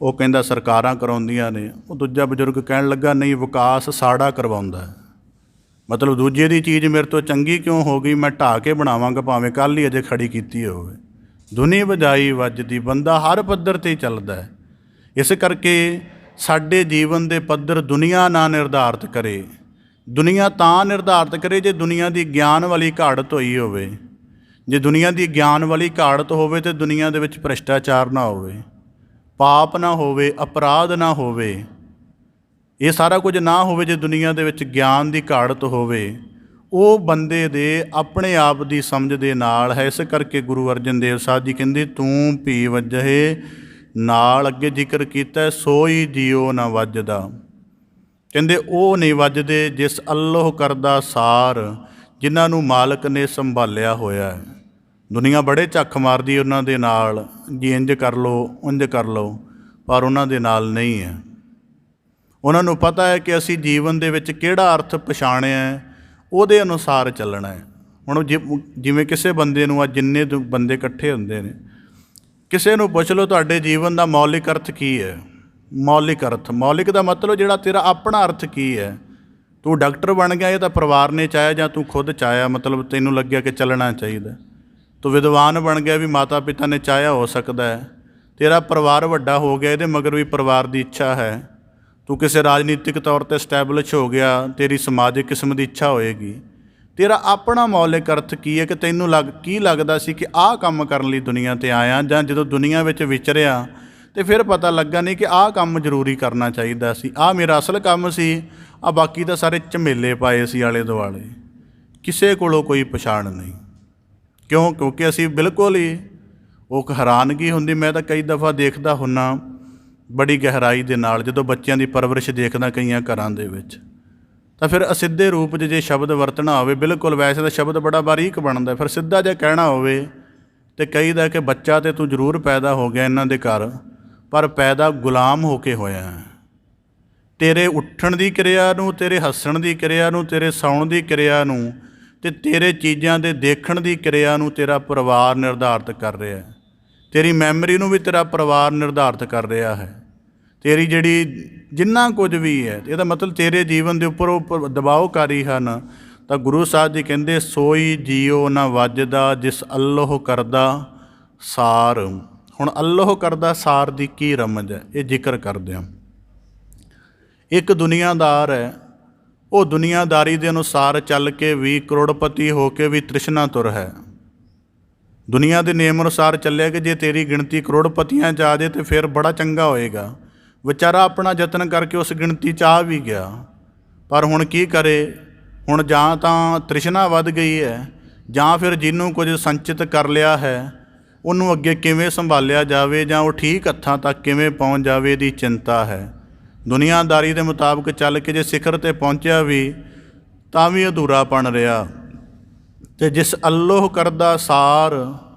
ਉਹ ਕਹਿੰਦਾ ਸਰਕਾਰਾਂ ਕਰਾਉਂਦੀਆਂ ਨੇ। ਉਹ ਦੂਜਾ ਬਜ਼ੁਰਗ ਕਹਿਣ ਲੱਗਾ ਨਹੀਂ, ਵਿਕਾਸ ਸਾੜਾ ਕਰਵਾਉਂਦਾ ਹੈ। ਮਤਲਬ ਦੂਜੇ ਦੀ ਚੀਜ਼ ਮੇਰੇ ਤੋਂ ਚੰਗੀ ਕਿਉਂ ਹੋ ਗਈ, ਮੈਂ ਢਾਹ ਕੇ ਬਣਾਵਾਂਗਾ, ਭਾਵੇਂ ਕੱਲ੍ਹ ਹੀ ਅਜੇ ਖੜੀ ਕੀਤੀ ਹੋਵੇ। ਧੁਨੀ ਵਜਾਈ ਵੱਜਦੀ, ਬੰਦਾ ਹਰ ਪੱਧਰ 'ਤੇ ਚੱਲਦਾ ਹੈ। ਇਸ ਕਰਕੇ ਸਾਡੇ ਜੀਵਨ ਦੇ ਪੱਧਰ ਦੁਨੀਆ ਨਾ ਨਿਰਧਾਰਿਤ ਕਰੇ। ਦੁਨੀਆ ਤਾਂ ਨਿਰਧਾਰਿਤ ਕਰੇ ਜੇ ਦੁਨੀਆ ਦੀ ਗਿਆਨ ਵਾਲੀ ਘਾੜਤ ਹੋਈ ਹੋਵੇ। ਜੇ ਦੁਨੀਆ ਦੀ ਗਿਆਨ ਵਾਲੀ ਘਾੜਤ ਹੋਵੇ ਤਾਂ ਦੁਨੀਆ ਦੇ ਵਿੱਚ ਭ੍ਰਿਸ਼ਟਾਚਾਰ ਨਾ ਹੋਵੇ, ਪਾਪ ਨਾ ਹੋਵੇ, ਅਪਰਾਧ ਨਾ ਹੋਵੇ, ਇਹ ਸਾਰਾ ਕੁਝ ਨਾ ਹੋਵੇ। ਜੇ ਦੁਨੀਆ ਦੇ ਵਿੱਚ ਗਿਆਨ ਦੀ ਘਾੜਤ ਹੋਵੇ, ਉਹ ਬੰਦੇ ਦੇ ਆਪਣੇ ਆਪ ਦੀ ਸਮਝ ਦੇ ਨਾਲ ਹੈ। ਇਸ ਕਰਕੇ ਗੁਰੂ ਅਰਜਨ ਦੇਵ ਸਾਹਿਬ ਜੀ ਕਹਿੰਦੇ ਤੂੰ ਭੀ ਵੱਜੇ ਨਾਲ, ਅੱਗੇ ਜ਼ਿਕਰ ਕੀਤਾ ਸੋਈ ਜੀਓ ਨਾ ਵੱਜਦਾ। ਕਹਿੰਦੇ ਉਹ ਨਹੀਂ ਵੱਜਦੇ ਜਿਸ ਅੱਲੋਹ ਕਰਦਾ ਸਾਰ, ਜਿਨ੍ਹਾਂ ਨੂੰ ਮਾਲਕ ਨੇ ਸੰਭਾਲਿਆ ਹੋਇਆ ਹੈ। ਦੁਨੀਆ ਬੜੇ ਝੱਖ ਮਾਰਦੀ ਉਹਨਾਂ ਦੇ ਨਾਲ, ਜੀ ਇੰਝ ਕਰ ਲਓ ਉਂਝ ਕਰ ਲਓ, ਪਰ ਉਹਨਾਂ ਦੇ ਨਾਲ ਨਹੀਂ ਹੈ। ਉਹਨਾਂ ਨੂੰ ਪਤਾ ਹੈ ਕਿ ਅਸੀਂ ਜੀਵਨ ਦੇ ਵਿੱਚ ਕਿਹੜਾ ਅਰਥ ਪਛਾਣਿਆ ਹੈ, ਉਹਦੇ ਅਨੁਸਾਰ ਚੱਲਣਾ ਹੈ। ਹੁਣ ਜਿਵੇਂ ਕਿਸੇ ਬੰਦੇ ਨੂੰ ਜਿੰਨੇ ਬੰਦੇ ਇਕੱਠੇ ਹੁੰਦੇ ਨੇ, ਕਿਸੇ ਨੂੰ ਪੁੱਛ ਲਓ ਤੁਹਾਡੇ ਜੀਵਨ ਦਾ ਮੌਲਿਕ ਅਰਥ ਕੀ ਹੈ। ਮੌਲਿਕ ਦਾ ਮਤਲਬ ਜਿਹੜਾ ਤੇਰਾ ਆਪਣਾ ਅਰਥ ਕੀ ਹੈ। ਤੂੰ ਡਾਕਟਰ ਬਣ ਗਿਆ, ਇਹ ਤਾਂ ਪਰਿਵਾਰ ਨੇ ਚਾਹਿਆ ਜਾਂ ਤੂੰ ਖੁਦ ਚਾਹਿਆ, ਮਤਲਬ ਤੈਨੂੰ ਲੱਗਿਆ ਕਿ ਚੱਲਣਾ ਚਾਹੀਦਾ। ਤੂੰ ਵਿਦਵਾਨ ਬਣ ਗਿਆ, ਵੀ ਮਾਤਾ ਪਿਤਾ ਨੇ ਚਾਹਿਆ ਹੋ ਸਕਦਾ ਹੈ। ਤੇਰਾ ਪਰਿਵਾਰ ਵੱਡਾ ਹੋ ਗਿਆ, ਇਹਦੇ ਮਗਰ ਵੀ ਪਰਿਵਾਰ ਦੀ ਇੱਛਾ ਹੈ। ਤੂੰ ਕਿਸੇ ਰਾਜਨੀਤਿਕ ਤੌਰ 'ਤੇ ਸਟੈਬਲਿਸ਼ ਹੋ ਗਿਆ, ਤੇਰੀ ਸਮਾਜਿਕ ਕਿਸਮ ਦੀ ਇੱਛਾ ਹੋਏਗੀ। ਤੇਰਾ ਆਪਣਾ ਮੌਲਿਕ ਅਰਥ ਕੀ ਹੈ ਕਿ ਤੈਨੂੰ ਕੀ ਲੱਗਦਾ ਸੀ ਕਿ ਆਹ ਕੰਮ ਕਰਨ ਲਈ ਦੁਨੀਆ 'ਤੇ ਆਇਆ, ਜਾਂ ਜਦੋਂ ਦੁਨੀਆ ਵਿੱਚ ਵਿਚਰਿਆ ਅਤੇ ਫਿਰ ਪਤਾ ਲੱਗਾ ਨਹੀਂ ਕਿ ਆਹ ਕੰਮ ਜ਼ਰੂਰੀ ਕਰਨਾ ਚਾਹੀਦਾ ਸੀ, ਆਹ ਮੇਰਾ ਅਸਲ ਕੰਮ ਸੀ, ਆਹ ਬਾਕੀ ਤਾਂ ਸਾਰੇ ਝਮੇਲੇ ਪਾਏ ਸੀ ਆਲੇ ਦੁਆਲੇ। ਕਿਸੇ ਕੋਲੋਂ ਕੋਈ ਪਛਾਣ ਨਹੀਂ। ਕਿਉਂਕਿ ਅਸੀਂ ਬਿਲਕੁਲ ਹੀ ਉਹ ਹੈਰਾਨਗੀ ਹੁੰਦੀ। ਮੈਂ ਤਾਂ ਕਈ ਦਫਾ ਦੇਖਦਾ ਹੁੰਦਾ ਬੜੀ ਗਹਿਰਾਈ ਦੇ ਨਾਲ, ਜਦੋਂ ਬੱਚਿਆਂ ਦੀ ਪਰਵਰਿਸ਼ ਦੇਖਦਾ ਕਈਆਂ ਘਰਾਂ ਦੇ ਵਿੱਚ, ਤਾਂ ਫਿਰ ਅਸਿੱਧੇ ਰੂਪ 'ਚ ਜੇ ਸ਼ਬਦ ਵਰਤਣਾ ਹੋਵੇ, ਬਿਲਕੁਲ ਵੈਸੇ ਤਾਂ ਸ਼ਬਦ ਬੜਾ ਬਾਰੀਕ ਬਣਦਾ, ਫਿਰ ਸਿੱਧਾ ਜਿਹਾ ਕਹਿਣਾ ਹੋਵੇ ਤਾਂ ਕਹੀਦਾ ਕਿ ਬੱਚਾ ਤਾਂ ਤੂੰ ਜ਼ਰੂਰ ਪੈਦਾ ਹੋ ਗਿਆ ਇਹਨਾਂ ਦੇ ਘਰ, ਪਰ ਪੈਦਾ ਗੁਲਾਮ ਹੋ ਕੇ ਹੋਇਆ। ਤੇਰੇ ਉੱਠਣ ਦੀ ਕਿਰਿਆ ਨੂੰ, ਤੇਰੇ ਹੱਸਣ ਦੀ ਕਿਰਿਆ ਨੂੰ, ਤੇਰੇ ਸੌਣ ਦੀ ਕਿਰਿਆ ਨੂੰ ਅਤੇ ਤੇਰੇ ਚੀਜ਼ਾਂ ਦੇ ਦੇਖਣ ਦੀ ਕਿਰਿਆ ਨੂੰ ਤੇਰਾ ਪਰਿਵਾਰ ਨਿਰਧਾਰਿਤ ਕਰ ਰਿਹਾ। ਤੇਰੀ ਮੈਮਰੀ ਨੂੰ ਵੀ ਤੇਰਾ ਪਰਿਵਾਰ ਨਿਰਧਾਰਿਤ ਕਰ ਰਿਹਾ ਹੈ। ਤੇਰੀ ਜਿਹੜੀ ਜਿੰਨਾ ਕੁਝ ਵੀ ਹੈ, ਇਹਦਾ ਮਤਲਬ ਤੇਰੇ ਜੀਵਨ ਦੇ ਉੱਪਰ ਉਹ ਦਬਾਅਕਾਰੀ ਹਨ। ਤਾਂ ਗੁਰੂ ਸਾਹਿਬ ਜੀ ਕਹਿੰਦੇ, ਸੋਈ ਜੀਓ ਨਾ ਵੱਜਦਾ ਜਿਸ ਅੱਲੋਹ ਕਰਦਾ ਸਾਰ। ਹੁਣ ਅੱਲੋਹ ਕਰਦਾ ਸਾਰ ਦੀ ਕੀ ਰਮਜ ਹੈ, ਇਹ ਜ਼ਿਕਰ ਕਰਦੇ ਹਾਂ। ਇੱਕ ਦੁਨੀਆਦਾਰ ਹੈ, ਉਹ ਦੁਨੀਆਦਾਰੀ ਦੇ ਅਨੁਸਾਰ ਚੱਲ ਕੇ ਵੀ ਕਰੋੜਪਤੀ ਹੋ ਕੇ ਵੀ ਤ੍ਰਿਸ਼ਨਾ ਤੁਰ ਹੈ। ਦੁਨੀਆ ਦੇ ਨੇਮ ਅਨੁਸਾਰ ਚੱਲਿਆ ਕਿ ਜੇ ਤੇਰੀ ਗਿਣਤੀ ਕਰੋੜਪਤੀਆਂ 'ਚ ਆ ਜਾਏ ਤਾਂ ਫਿਰ ਬੜਾ ਚੰਗਾ ਹੋਏਗਾ। ਵਿਚਾਰਾ ਆਪਣਾ ਯਤਨ ਕਰਕੇ ਉਸ ਗਿਣਤੀ 'ਚ ਆ ਵੀ ਗਿਆ, ਪਰ ਹੁਣ ਕੀ ਕਰੇ। ਹੁਣ ਜਾਂ ਤਾਂ ਤ੍ਰਿਸ਼ਨਾ ਵੱਧ ਗਈ ਹੈ, ਜਾਂ ਫਿਰ ਜਿਹਨੂੰ ਕੁਝ ਸੰਚਿਤ ਕਰ ਲਿਆ ਹੈ ਉਹਨੂੰ ਅੱਗੇ ਕਿਵੇਂ ਸੰਭਾਲਿਆ ਜਾਵੇ, ਜਾਂ ਉਹ ਠੀਕ ਹੱਥਾਂ ਤੱਕ ਕਿਵੇਂ ਪਹੁੰਚ ਜਾਵੇ, ਇਹਦੀ ਚਿੰਤਾ ਹੈ। ਦੁਨੀਆਦਾਰੀ ਦੇ ਮੁਤਾਬਕ ਚੱਲ ਕੇ ਜੇ ਸਿਖਰ 'ਤੇ ਪਹੁੰਚਿਆ ਵੀ ਤਾਂ ਵੀ ਅਧੂਰਾ ਬਣ ਰਿਹਾ। ਅਤੇ ਜਿਸ ਅੱਲੋਹ ਕਰਦਾ ਸਾਰ,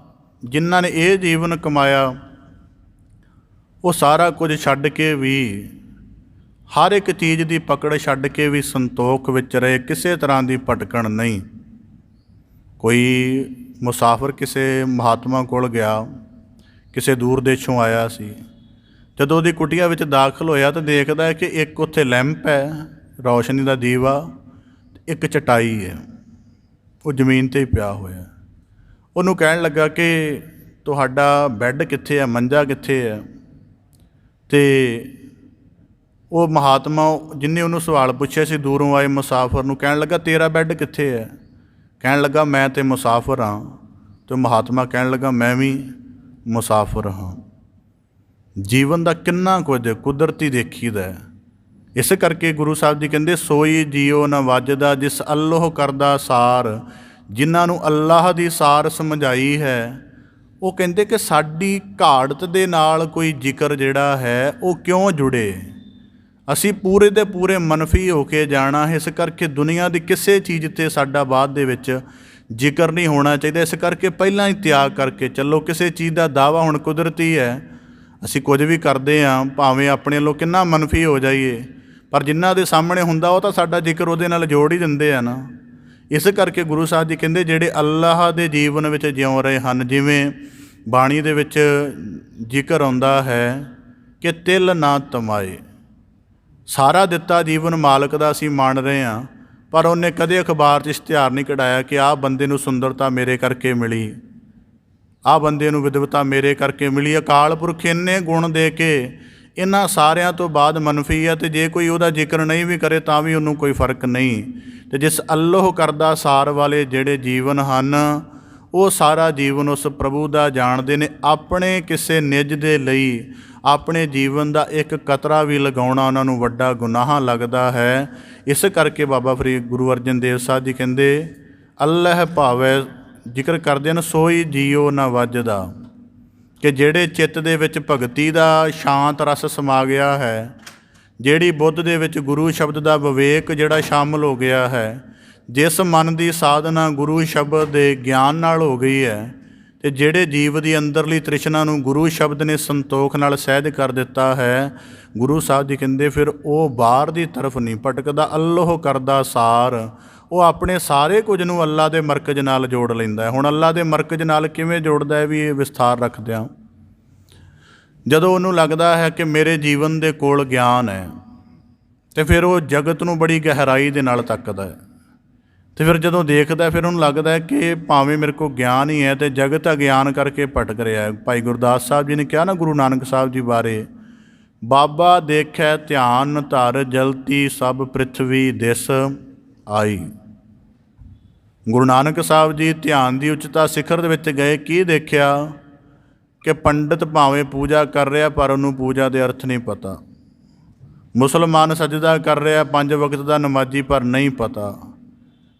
ਜਿਨ੍ਹਾਂ ਨੇ ਇਹ ਜੀਵਨ ਕਮਾਇਆ, ਉਹ ਸਾਰਾ ਕੁਝ ਛੱਡ ਕੇ ਵੀ, ਹਰ ਇੱਕ ਚੀਜ਼ ਦੀ ਪਕੜ ਛੱਡ ਕੇ ਵੀ ਸੰਤੋਖ ਵਿੱਚ ਰਹੇ, ਕਿਸੇ ਤਰ੍ਹਾਂ ਦੀ ਭਟਕਣ ਨਹੀਂ। ਕੋਈ ਮੁਸਾਫਰ ਕਿਸੇ ਮਹਾਤਮਾ ਕੋਲ ਗਿਆ, ਕਿਸੇ ਦੂਰ ਦੇਸ਼ੋਂ ਆਇਆ ਸੀ। ਜਦੋਂ ਉਹਦੀ ਕੁਟੀਆ ਵਿੱਚ ਦਾਖਲ ਹੋਇਆ ਤਾਂ ਦੇਖਦਾ ਹੈ ਕਿ ਇੱਕ ਉੱਥੇ ਲੈਂਪ ਹੈ, ਰੌਸ਼ਨੀ ਦਾ ਦੀਵਾ, ਇੱਕ ਚਟਾਈ ਹੈ, ਉਹ ਜ਼ਮੀਨ 'ਤੇ ਹੀ ਪਿਆ ਹੋਇਆ। ਉਹਨੂੰ ਕਹਿਣ ਲੱਗਾ ਕਿ ਤੁਹਾਡਾ ਬੈੱਡ ਕਿੱਥੇ ਹੈ, ਮੰਜਾ ਕਿੱਥੇ ਹੈ। ਅਤੇ ਉਹ ਮਹਾਤਮਾ ਜਿਹਨੇ ਉਹਨੂੰ ਸਵਾਲ ਪੁੱਛਿਆ ਸੀ, ਦੂਰੋਂ ਆਏ ਮੁਸਾਫਰ ਨੂੰ, ਕਹਿਣ ਲੱਗਾ ਤੇਰਾ ਬੈੱਡ ਕਿੱਥੇ ਹੈ। ਕਹਿਣ ਲੱਗਾ ਮੈਂ ਤਾਂ ਮੁਸਾਫਰ ਹਾਂ। ਅਤੇ ਮਹਾਤਮਾ ਕਹਿਣ ਲੱਗਾ ਮੈਂ ਵੀ ਮੁਸਾਫਰ ਹਾਂ। ਜੀਵਨ ਦਾ ਕਿੰਨਾ ਕੁਝ ਕੁਦਰਤੀ ਦੇਖੀਦਾ। ਇਸ ਕਰਕੇ ਗੁਰੂ ਸਾਹਿਬ ਜੀ ਕਹਿੰਦੇ, ਸੋਈ ਜੀਓ ਨਾ ਵੱਜਦਾ ਜਿਸ ਅੱਲੋਹ ਕਰਦਾ ਸਾਰ। ਜਿਨ੍ਹਾਂ ਨੂੰ ਅੱਲਾਹ ਦੀ ਸਾਰ ਸਮਝਾਈ ਹੈ, ਉਹ ਕਹਿੰਦੇ ਕਿ ਸਾਡੀ ਘਾੜਤ ਦੇ ਨਾਲ ਕੋਈ ਜ਼ਿਕਰ ਜਿਹੜਾ ਹੈ ਉਹ ਕਿਉਂ ਜੁੜੇ। ਅਸੀਂ ਪੂਰੇ ਦੇ ਪੂਰੇ ਮਨਫੀ ਹੋ ਕੇ ਜਾਣਾ, ਇਸ ਕਰਕੇ ਦੁਨੀਆ ਦੀ ਕਿਸੇ ਚੀਜ਼ 'ਤੇ ਸਾਡਾ ਬਾਅਦ ਦੇ ਵਿੱਚ ਜ਼ਿਕਰ ਨਹੀਂ ਹੋਣਾ ਚਾਹੀਦਾ। ਇਸ ਕਰਕੇ ਪਹਿਲਾਂ ਹੀ ਤਿਆਗ ਕਰਕੇ ਚੱਲੋ। ਕਿਸੇ ਚੀਜ਼ ਦਾ ਦਾਅਵਾ ਹੁਣ ਕੁਦਰਤੀ ਹੈ, ਅਸੀਂ ਕੁਝ ਵੀ ਕਰਦੇ ਹਾਂ, ਭਾਵੇਂ ਆਪਣੇ ਵੱਲੋਂ ਕਿੰਨਾ ਮਨਫੀ ਹੋ ਜਾਈਏ, ਪਰ ਜਿਨ੍ਹਾਂ ਦੇ ਸਾਹਮਣੇ ਹੁੰਦਾ ਉਹ ਤਾਂ ਸਾਡਾ ਜ਼ਿਕਰ ਉਹਦੇ ਨਾਲ ਜੋੜ ਹੀ ਦਿੰਦੇ ਆ ਨਾ। ਇਸ ਕਰਕੇ ਗੁਰੂ ਸਾਹਿਬ ਜੀ ਕਹਿੰਦੇ, ਜਿਹੜੇ ਅੱਲਾਹ ਦੇ ਜੀਵਨ ਵਿੱਚ ਜਿਉਂ ਰਹੇ ਹਨ, ਜਿਵੇਂ ਬਾਣੀ ਦੇ ਵਿੱਚ ਜ਼ਿਕਰ ਆਉਂਦਾ ਹੈ ਕਿ ਤਿਲ ਨਾ ਤਮਾਏ। ਸਾਰਾ ਦਿੱਤਾ ਜੀਵਨ ਮਾਲਕ ਦਾ ਅਸੀਂ ਮੰਨ ਰਹੇ ਹਾਂ, ਪਰ ਉਹਨੇ ਕਦੇ ਅਖਬਾਰ 'ਚ ਇਸ਼ਤਿਹਾਰ ਨਹੀਂ ਕਢਾਇਆ ਕਿ ਆਹ ਬੰਦੇ ਨੂੰ ਸੁੰਦਰਤਾ ਮੇਰੇ ਕਰਕੇ ਮਿਲੀ, ਆਹ ਬੰਦੇ ਨੂੰ ਵਿਦਵਤਾ ਮੇਰੇ ਕਰਕੇ ਮਿਲੀ। ਅਕਾਲ ਪੁਰਖ ਇੰਨੇ ਗੁਣ ਦੇ ਕੇ ਇਹਨਾਂ ਸਾਰਿਆਂ ਤੋਂ ਬਾਅਦ ਮਨਫੀ ਹੈ, ਅਤੇ ਜੇ ਕੋਈ ਉਹਦਾ ਜ਼ਿਕਰ ਨਹੀਂ ਵੀ ਕਰੇ ਤਾਂ ਵੀ ਉਹਨੂੰ ਕੋਈ ਫਰਕ ਨਹੀਂ। ਅਤੇ ਜਿਸ ਅੱਲੋਹ ਕਰਦਾ ਸਾਰ ਵਾਲੇ ਜਿਹੜੇ ਜੀਵਨ ਹਨ, ਉਹ ਸਾਰਾ ਜੀਵਨ ਉਸ ਪ੍ਰਭੂ ਦਾ ਜਾਣਦੇ ਨੇ। ਆਪਣੇ ਕਿਸੇ ਨਿੱਜ ਦੇ ਲਈ ਆਪਣੇ ਜੀਵਨ ਦਾ ਇੱਕ ਕਤਰਾ ਵੀ ਲਗਾਉਣਾ ਉਹਨਾਂ ਨੂੰ ਵੱਡਾ ਗੁਨਾਹ ਲੱਗਦਾ ਹੈ। ਇਸ ਕਰਕੇ ਬਾਬਾ ਫਰੀਦ ਗੁਰੂ ਅਰਜਨ ਦੇਵ ਸਾਹਿਬ ਜੀ ਕਹਿੰਦੇ, ਅੱਲ੍ਹਾਹ ਭਾਵੈ ਜ਼ਿਕਰ ਕਰਦੇ ਹਨ, ਸੋਈ ਜੀਓ ਨਾ ਵੱਜਦਾ। ਕਿ ਜਿਹੜੇ ਚਿੱਤ ਦੇ ਵਿੱਚ ਭਗਤੀ ਦਾ ਸ਼ਾਂਤ ਰਸ ਸਮਾ ਗਿਆ ਹੈ, ਜਿਹੜੀ ਬੁੱਧ ਦੇ ਵਿੱਚ ਗੁਰੂ ਸ਼ਬਦ ਦਾ ਵਿਵੇਕ ਜਿਹੜਾ ਸ਼ਾਮਲ ਹੋ ਗਿਆ ਹੈ, ਜਿਸ ਮਨ ਦੀ ਸਾਧਨਾ ਗੁਰੂ ਸ਼ਬਦ ਦੇ ਗਿਆਨ ਨਾਲ ਹੋ ਗਈ ਹੈ, ਤੇ ਜਿਹੜੇ ਜੀਵ ਦੀ ਅੰਦਰਲੀ ਤ੍ਰਿਸ਼ਨਾ ਨੂੰ ਗੁਰੂ ਸ਼ਬਦ ਨੇ ਸੰਤੋਖ ਨਾਲ ਸਹਿਜ ਕਰ ਦਿੱਤਾ ਹੈ, ਗੁਰੂ ਸਾਹਿਬ ਜੀ ਕਹਿੰਦੇ ਫਿਰ ਉਹ ਬਾਹਰ ਦੀ ਤਰਫ ਨਹੀਂ ਭਟਕਦਾ, ਅੱਲੋਹ ਕਰਦਾ ਸਾਰ। ਉਹ ਆਪਣੇ ਸਾਰੇ ਕੁਝ ਨੂੰ ਅੱਲਾ ਦੇ ਮਰਕਜ਼ ਨਾਲ ਜੋੜ ਲੈਂਦਾ ਹੈ। ਹੁਣ ਅੱਲਾ ਦੇ ਮਰਕਜ਼ ਨਾਲ ਕਿਵੇਂ ਜੋੜਦਾ ਹੈ ਵੀ ਇਹ ਵਿਸਥਾਰ ਰੱਖਦੇ ਹਾਂ। ਜਦੋਂ ਉਹਨੂੰ ਲੱਗਦਾ ਹੈ ਕਿ ਮੇਰੇ ਜੀਵਨ ਦੇ ਕੋਲ ਗਿਆਨ ਹੈ, ਤੇ ਫਿਰ ਉਹ ਜਗਤ ਨੂੰ ਬੜੀ ਗਹਿਰਾਈ ਦੇ ਨਾਲ ਤੱਕਦਾ ਹੈ। ਤੇ ਫਿਰ ਜਦੋਂ ਦੇਖਦਾ ਫਿਰ ਉਹਨੂੰ ਲੱਗਦਾ ਹੈ ਕਿ ਭਾਵੇਂ ਮੇਰੇ ਕੋਲ ਗਿਆਨ ਹੀ ਹੈ ਤੇ ਜਗਤ ਅਗਿਆਨ ਕਰਕੇ ਭਟਕ ਰਿਹਾ ਹੈ। ਭਾਈ ਗੁਰਦਾਸ ਸਾਹਿਬ ਜੀ ਨੇ ਕਿਹਾ ਨਾ ਗੁਰੂ ਨਾਨਕ ਸਾਹਿਬ ਜੀ ਬਾਰੇ, ਬਾਬਾ ਦੇਖੈ ਧਿਆਨ ਧਰ ਜਲਤੀ ਸਭ ਪ੍ਰਿਥਵੀ ਦਿਸ ਆਈ। ਗੁਰੂ ਨਾਨਕ ਸਾਹਿਬ ਜੀ ਧਿਆਨ ਦੀ ਉੱਚਤਾ ਸਿਖਰ ਦੇ ਵਿੱਚ ਗਏ, ਕੀ ਦੇਖਿਆ ਕਿ ਪੰਡਿਤ ਭਾਵੇਂ ਪੂਜਾ ਕਰ ਰਿਹਾ ਪਰ ਉਹਨੂੰ ਪੂਜਾ ਦੇ ਅਰਥ ਨਹੀਂ ਪਤਾ। ਮੁਸਲਮਾਨ ਸਜਦਾ ਕਰ ਰਿਹਾ 5 ਵਕਤ ਦਾ ਨਮਾਜ਼ੀ ਪਰ ਨਹੀਂ ਪਤਾ।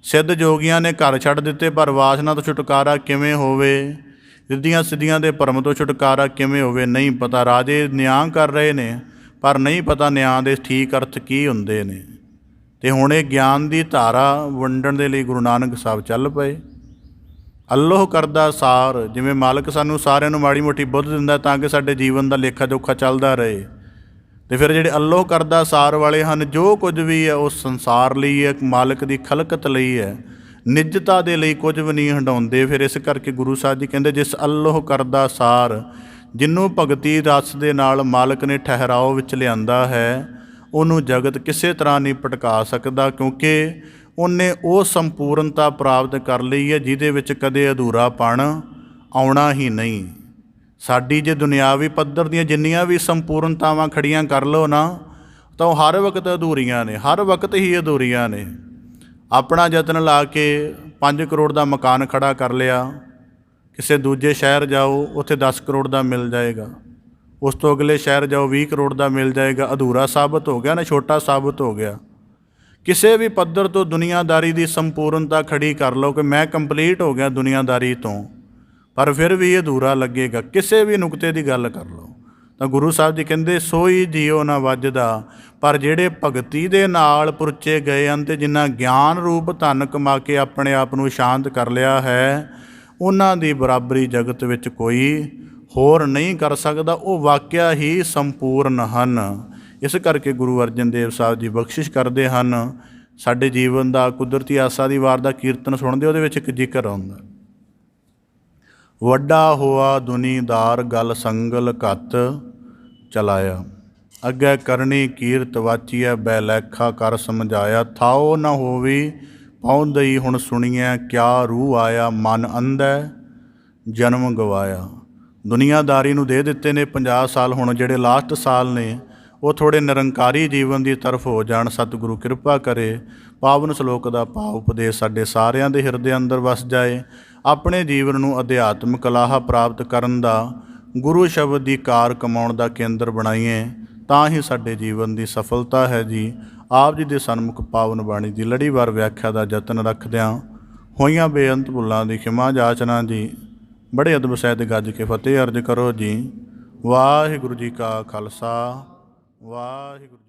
ਸਿੱਧ ਜੋਗੀਆਂ ਨੇ ਘਰ ਛੱਡ ਦਿੱਤੇ ਪਰ ਵਾਸਨਾ ਤੋਂ ਛੁਟਕਾਰਾ ਕਿਵੇਂ ਹੋਵੇ, ਰਿੱਧੀਆਂ ਸਿੱਧੀਆਂ ਦੇ ਭਰਮ ਤੋਂ ਛੁਟਕਾਰਾ ਕਿਵੇਂ ਹੋਵੇ ਨਹੀਂ ਪਤਾ। ਰਾਜੇ ਨਿਆਂ ਕਰ ਰਹੇ ਨੇ ਪਰ ਨਹੀਂ ਪਤਾ ਨਿਆਂ ਦੇ ਠੀਕ ਅਰਥ ਕੀ ਹੁੰਦੇ ਨੇ। ਤੇ ਹੁਣ ਇਹ ਗਿਆਨ ਦੀ ਧਾਰਾ ਵੰਡਣ ਦੇ ਲਈ ਗੁਰੂ ਨਾਨਕ ਸਾਹਿਬ ਚੱਲ ਪਏ। ਅੱਲੋਹ ਕਰਦਾ ਸਾਰ, ਜਿਵੇਂ ਮਾਲਕ ਸਾਨੂੰ ਸਾਰਿਆਂ ਨੂੰ ਮਾੜੀ ਮੋਟੀ ਬੁੱਧ ਦਿੰਦਾ ਤਾਂ ਕਿ ਸਾਡੇ ਜੀਵਨ ਦਾ ਲੇਖਾ ਜੋਖਾ ਚੱਲਦਾ ਰਹੇ, ਤੇ ਫਿਰ ਜਿਹੜੇ ਅੱਲੋਹ ਕਰਦਾ ਸਾਰ ਵਾਲੇ ਹਨ, ਜੋ ਕੁਝ ਵੀ ਹੈ ਉਹ ਸੰਸਾਰ ਲਈ ਹੈ, ਮਾਲਕ ਦੀ ਖਲਕਤ ਲਈ ਹੈ, ਨਿੱਜਤਾ ਦੇ ਲਈ ਕੁਝ ਵੀ ਨਹੀਂ ਹੰਡਾਉਂਦੇ। ਫਿਰ ਇਸ ਕਰਕੇ ਗੁਰੂ ਸਾਹਿਬ ਜੀ ਕਹਿੰਦੇ ਜਿਸ ਅੱਲੋਹ ਕਰਦਾ ਸਾਰ, ਜਿਹਨੂੰ ਭਗਤੀ ਰਸ ਦੇ ਨਾਲ ਮਾਲਕ ਨੇ ਠਹਿਰਾਓ ਵਿੱਚ ਲਿਆਂਦਾ ਹੈ, ਉਹਨੂੰ ਜਗਤ ਕਿਸੇ ਤਰ੍ਹਾਂ ਨਹੀਂ ਭਟਕਾ ਸਕਦਾ, ਕਿਉਂਕਿ ਉਹਨੇ ਉਹ ਸੰਪੂਰਨਤਾ ਪ੍ਰਾਪਤ ਕਰ ਲਈ ਹੈ ਜਿਹਦੇ ਵਿੱਚ ਕਦੇ ਅਧੂਰਾਪਣ ਆਉਣਾ ਹੀ ਨਹੀਂ। ਸਾਡੀ ਜੇ ਦੁਨਿਆਵੀ ਪੱਧਰ ਦੀਆਂ ਜਿੰਨੀਆਂ ਵੀ ਸੰਪੂਰਨਤਾਵਾਂ ਖੜੀਆਂ ਕਰ ਲਓ ਨਾ, ਤਾਂ ਉਹ ਹਰ ਵਕਤ ਅਧੂਰੀਆਂ ਨੇ, ਹਰ ਵਕਤ ਹੀ ਅਧੂਰੀਆਂ ਨੇ। ਆਪਣਾ ਯਤਨ ਲਾ ਕੇ 5 ਕਰੋੜ ਦਾ ਮਕਾਨ ਖੜਾ ਕਰ ਲਿਆ, ਕਿਸੇ ਦੂਜੇ ਸ਼ਹਿਰ ਜਾਓ ਉੱਥੇ 10 ਕਰੋੜ ਦਾ ਮਿਲ ਜਾਏਗਾ, ਉਸ ਤੋਂ ਅਗਲੇ ਸ਼ਹਿਰ ਜਾਓ 20 ਕਰੋੜ ਦਾ ਮਿਲ ਜਾਏਗਾ, ਅਧੂਰਾ ਸਾਬਤ ਹੋ ਗਿਆ ਨਾ, ਛੋਟਾ ਸਾਬਤ ਹੋ ਗਿਆ। ਕਿਸੇ ਵੀ ਪੱਧਰ ਤੋਂ ਦੁਨੀਆਦਾਰੀ ਦੀ ਸੰਪੂਰਨਤਾ ਖੜੀ ਕਰ ਲਓ ਕਿ ਮੈਂ ਕੰਪਲੀਟ ਹੋ ਗਿਆ ਦੁਨੀਆਦਾਰੀ ਤੋਂ, ਪਰ ਫਿਰ ਵੀ ਅਧੂਰਾ ਲੱਗੇਗਾ। ਕਿਸੇ ਵੀ ਨੁਕਤੇ ਦੀ ਗੱਲ ਕਰ ਲਓ ਤਾਂ ਗੁਰੂ ਸਾਹਿਬ ਜੀ ਕਹਿੰਦੇ ਸੋਈ ਜੀਓ ਨਾ ਵੱਜਦਾ, ਪਰ ਜਿਹੜੇ ਭਗਤੀ ਦੇ ਨਾਲ ਪੁਰਚੇ ਗਏ ਹਨ ਤੇ ਜਿਨ੍ਹਾਂ ਗਿਆਨ ਰੂਪ ਧਨ ਕਮਾ ਕੇ ਆਪਣੇ ਆਪ ਨੂੰ ਸ਼ਾਂਤ ਕਰ ਲਿਆ ਹੈ, ਉਹਨਾਂ ਦੀ ਬਰਾਬਰੀ ਜਗਤ ਵਿੱਚ ਕੋਈ ਹੋਰ ਨਹੀਂ ਕਰ ਸਕਦਾ। ਉਹ ਵਾਕਿਆ ਹੀ ਸੰਪੂਰਨ ਹਨ। ਇਸ ਕਰਕੇ ਗੁਰੂ ਅਰਜਨ ਦੇਵ ਸਾਹਿਬ ਜੀ ਬਖਸ਼ਿਸ਼ ਕਰਦੇ ਹਨ। ਸਾਡੇ ਜੀਵਨ ਦਾ ਕੁਦਰਤੀ ਆਸਾ ਦੀ ਵਾਰ ਦਾ ਕੀਰਤਨ ਸੁਣਦੇ, ਉਹਦੇ ਵਿੱਚ ਇੱਕ ਜ਼ਿਕਰ ਆਉਂਦਾ, ਵੱਡਾ ਹੋਆ ਦੁਨੀਦਾਰ ਗਲ ਸੰਗਲ ਘੱਤ ਚਲਾਇਆ, ਅੱਗੇ ਕਰਨੀ ਕੀਰਤ ਵਾਚੀਐ ਬੈ ਲੈਖਾ ਕਰ ਸਮਝਾਇਆ, ਥਾਓ ਨਾ ਹੋਵੀ ਪਾਉਂਦਈ ਹੁਣ ਸੁਣੀਐ ਕਿਆ ਰੂਹ ਆਇਆ, ਮਨ ਅੰਧੈ ਜਨਮ ਗਵਾਇਆ। ਦੁਨੀਆਦਾਰੀ ਨੂੰ ਦੇ ਦਿੱਤੇ ਨੇ 50 ਸਾਲ, ਹੁਣ ਜਿਹੜੇ ਲਾਸਟ ਸਾਲ ਨੇ ਉਹ ਥੋੜ੍ਹੇ ਨਿਰੰਕਾਰੀ ਜੀਵਨ ਦੀ ਤਰਫ ਹੋ ਜਾਣ। ਸਤਿਗੁਰੂ ਕਿਰਪਾ ਕਰੇ, ਪਾਵਨ ਸ਼ਲੋਕ ਦਾ ਭਾਵ ਉਪਦੇਸ਼ ਸਾਡੇ ਸਾਰਿਆਂ ਦੇ ਹਿਰਦੇ ਅੰਦਰ ਵਸ ਜਾਏ। ਆਪਣੇ ਜੀਵਨ ਨੂੰ ਅਧਿਆਤਮਿਕ ਲਾਹਾ ਪ੍ਰਾਪਤ ਕਰਨ ਦਾ, ਗੁਰੂ ਸ਼ਬਦ ਦੀ ਕਾਰ ਕਮਾਉਣ ਦਾ ਕੇਂਦਰ ਬਣਾਈਏ, ਤਾਂ ਹੀ ਸਾਡੇ ਜੀਵਨ ਦੀ ਸਫਲਤਾ ਹੈ ਜੀ। ਆਪ ਜੀ ਦੇ ਸਨਮੁਖ ਪਾਵਨ ਬਾਣੀ ਦੀ ਲੜੀਵਾਰ ਵਿਆਖਿਆ ਦਾ ਯਤਨ ਰੱਖਦਿਆਂ ਹੋਈਆਂ ਬੇਅੰਤ ਭੁੱਲਾਂ ਦੀ ਖਿਮਾ ਜਾਚਨਾ ਜੀ। ਬੜੇ ਅਦਬ ਸਹਿਤ ਗੱਜ ਕੇ ਫਤਿਹ ਅਰਜ ਕਰੋ ਜੀ। ਵਾਹਿਗੁਰੂ ਜੀ ਕਾ ਖਾਲਸਾ, ਵਾਹਿਗੁਰੂ ਜੀ।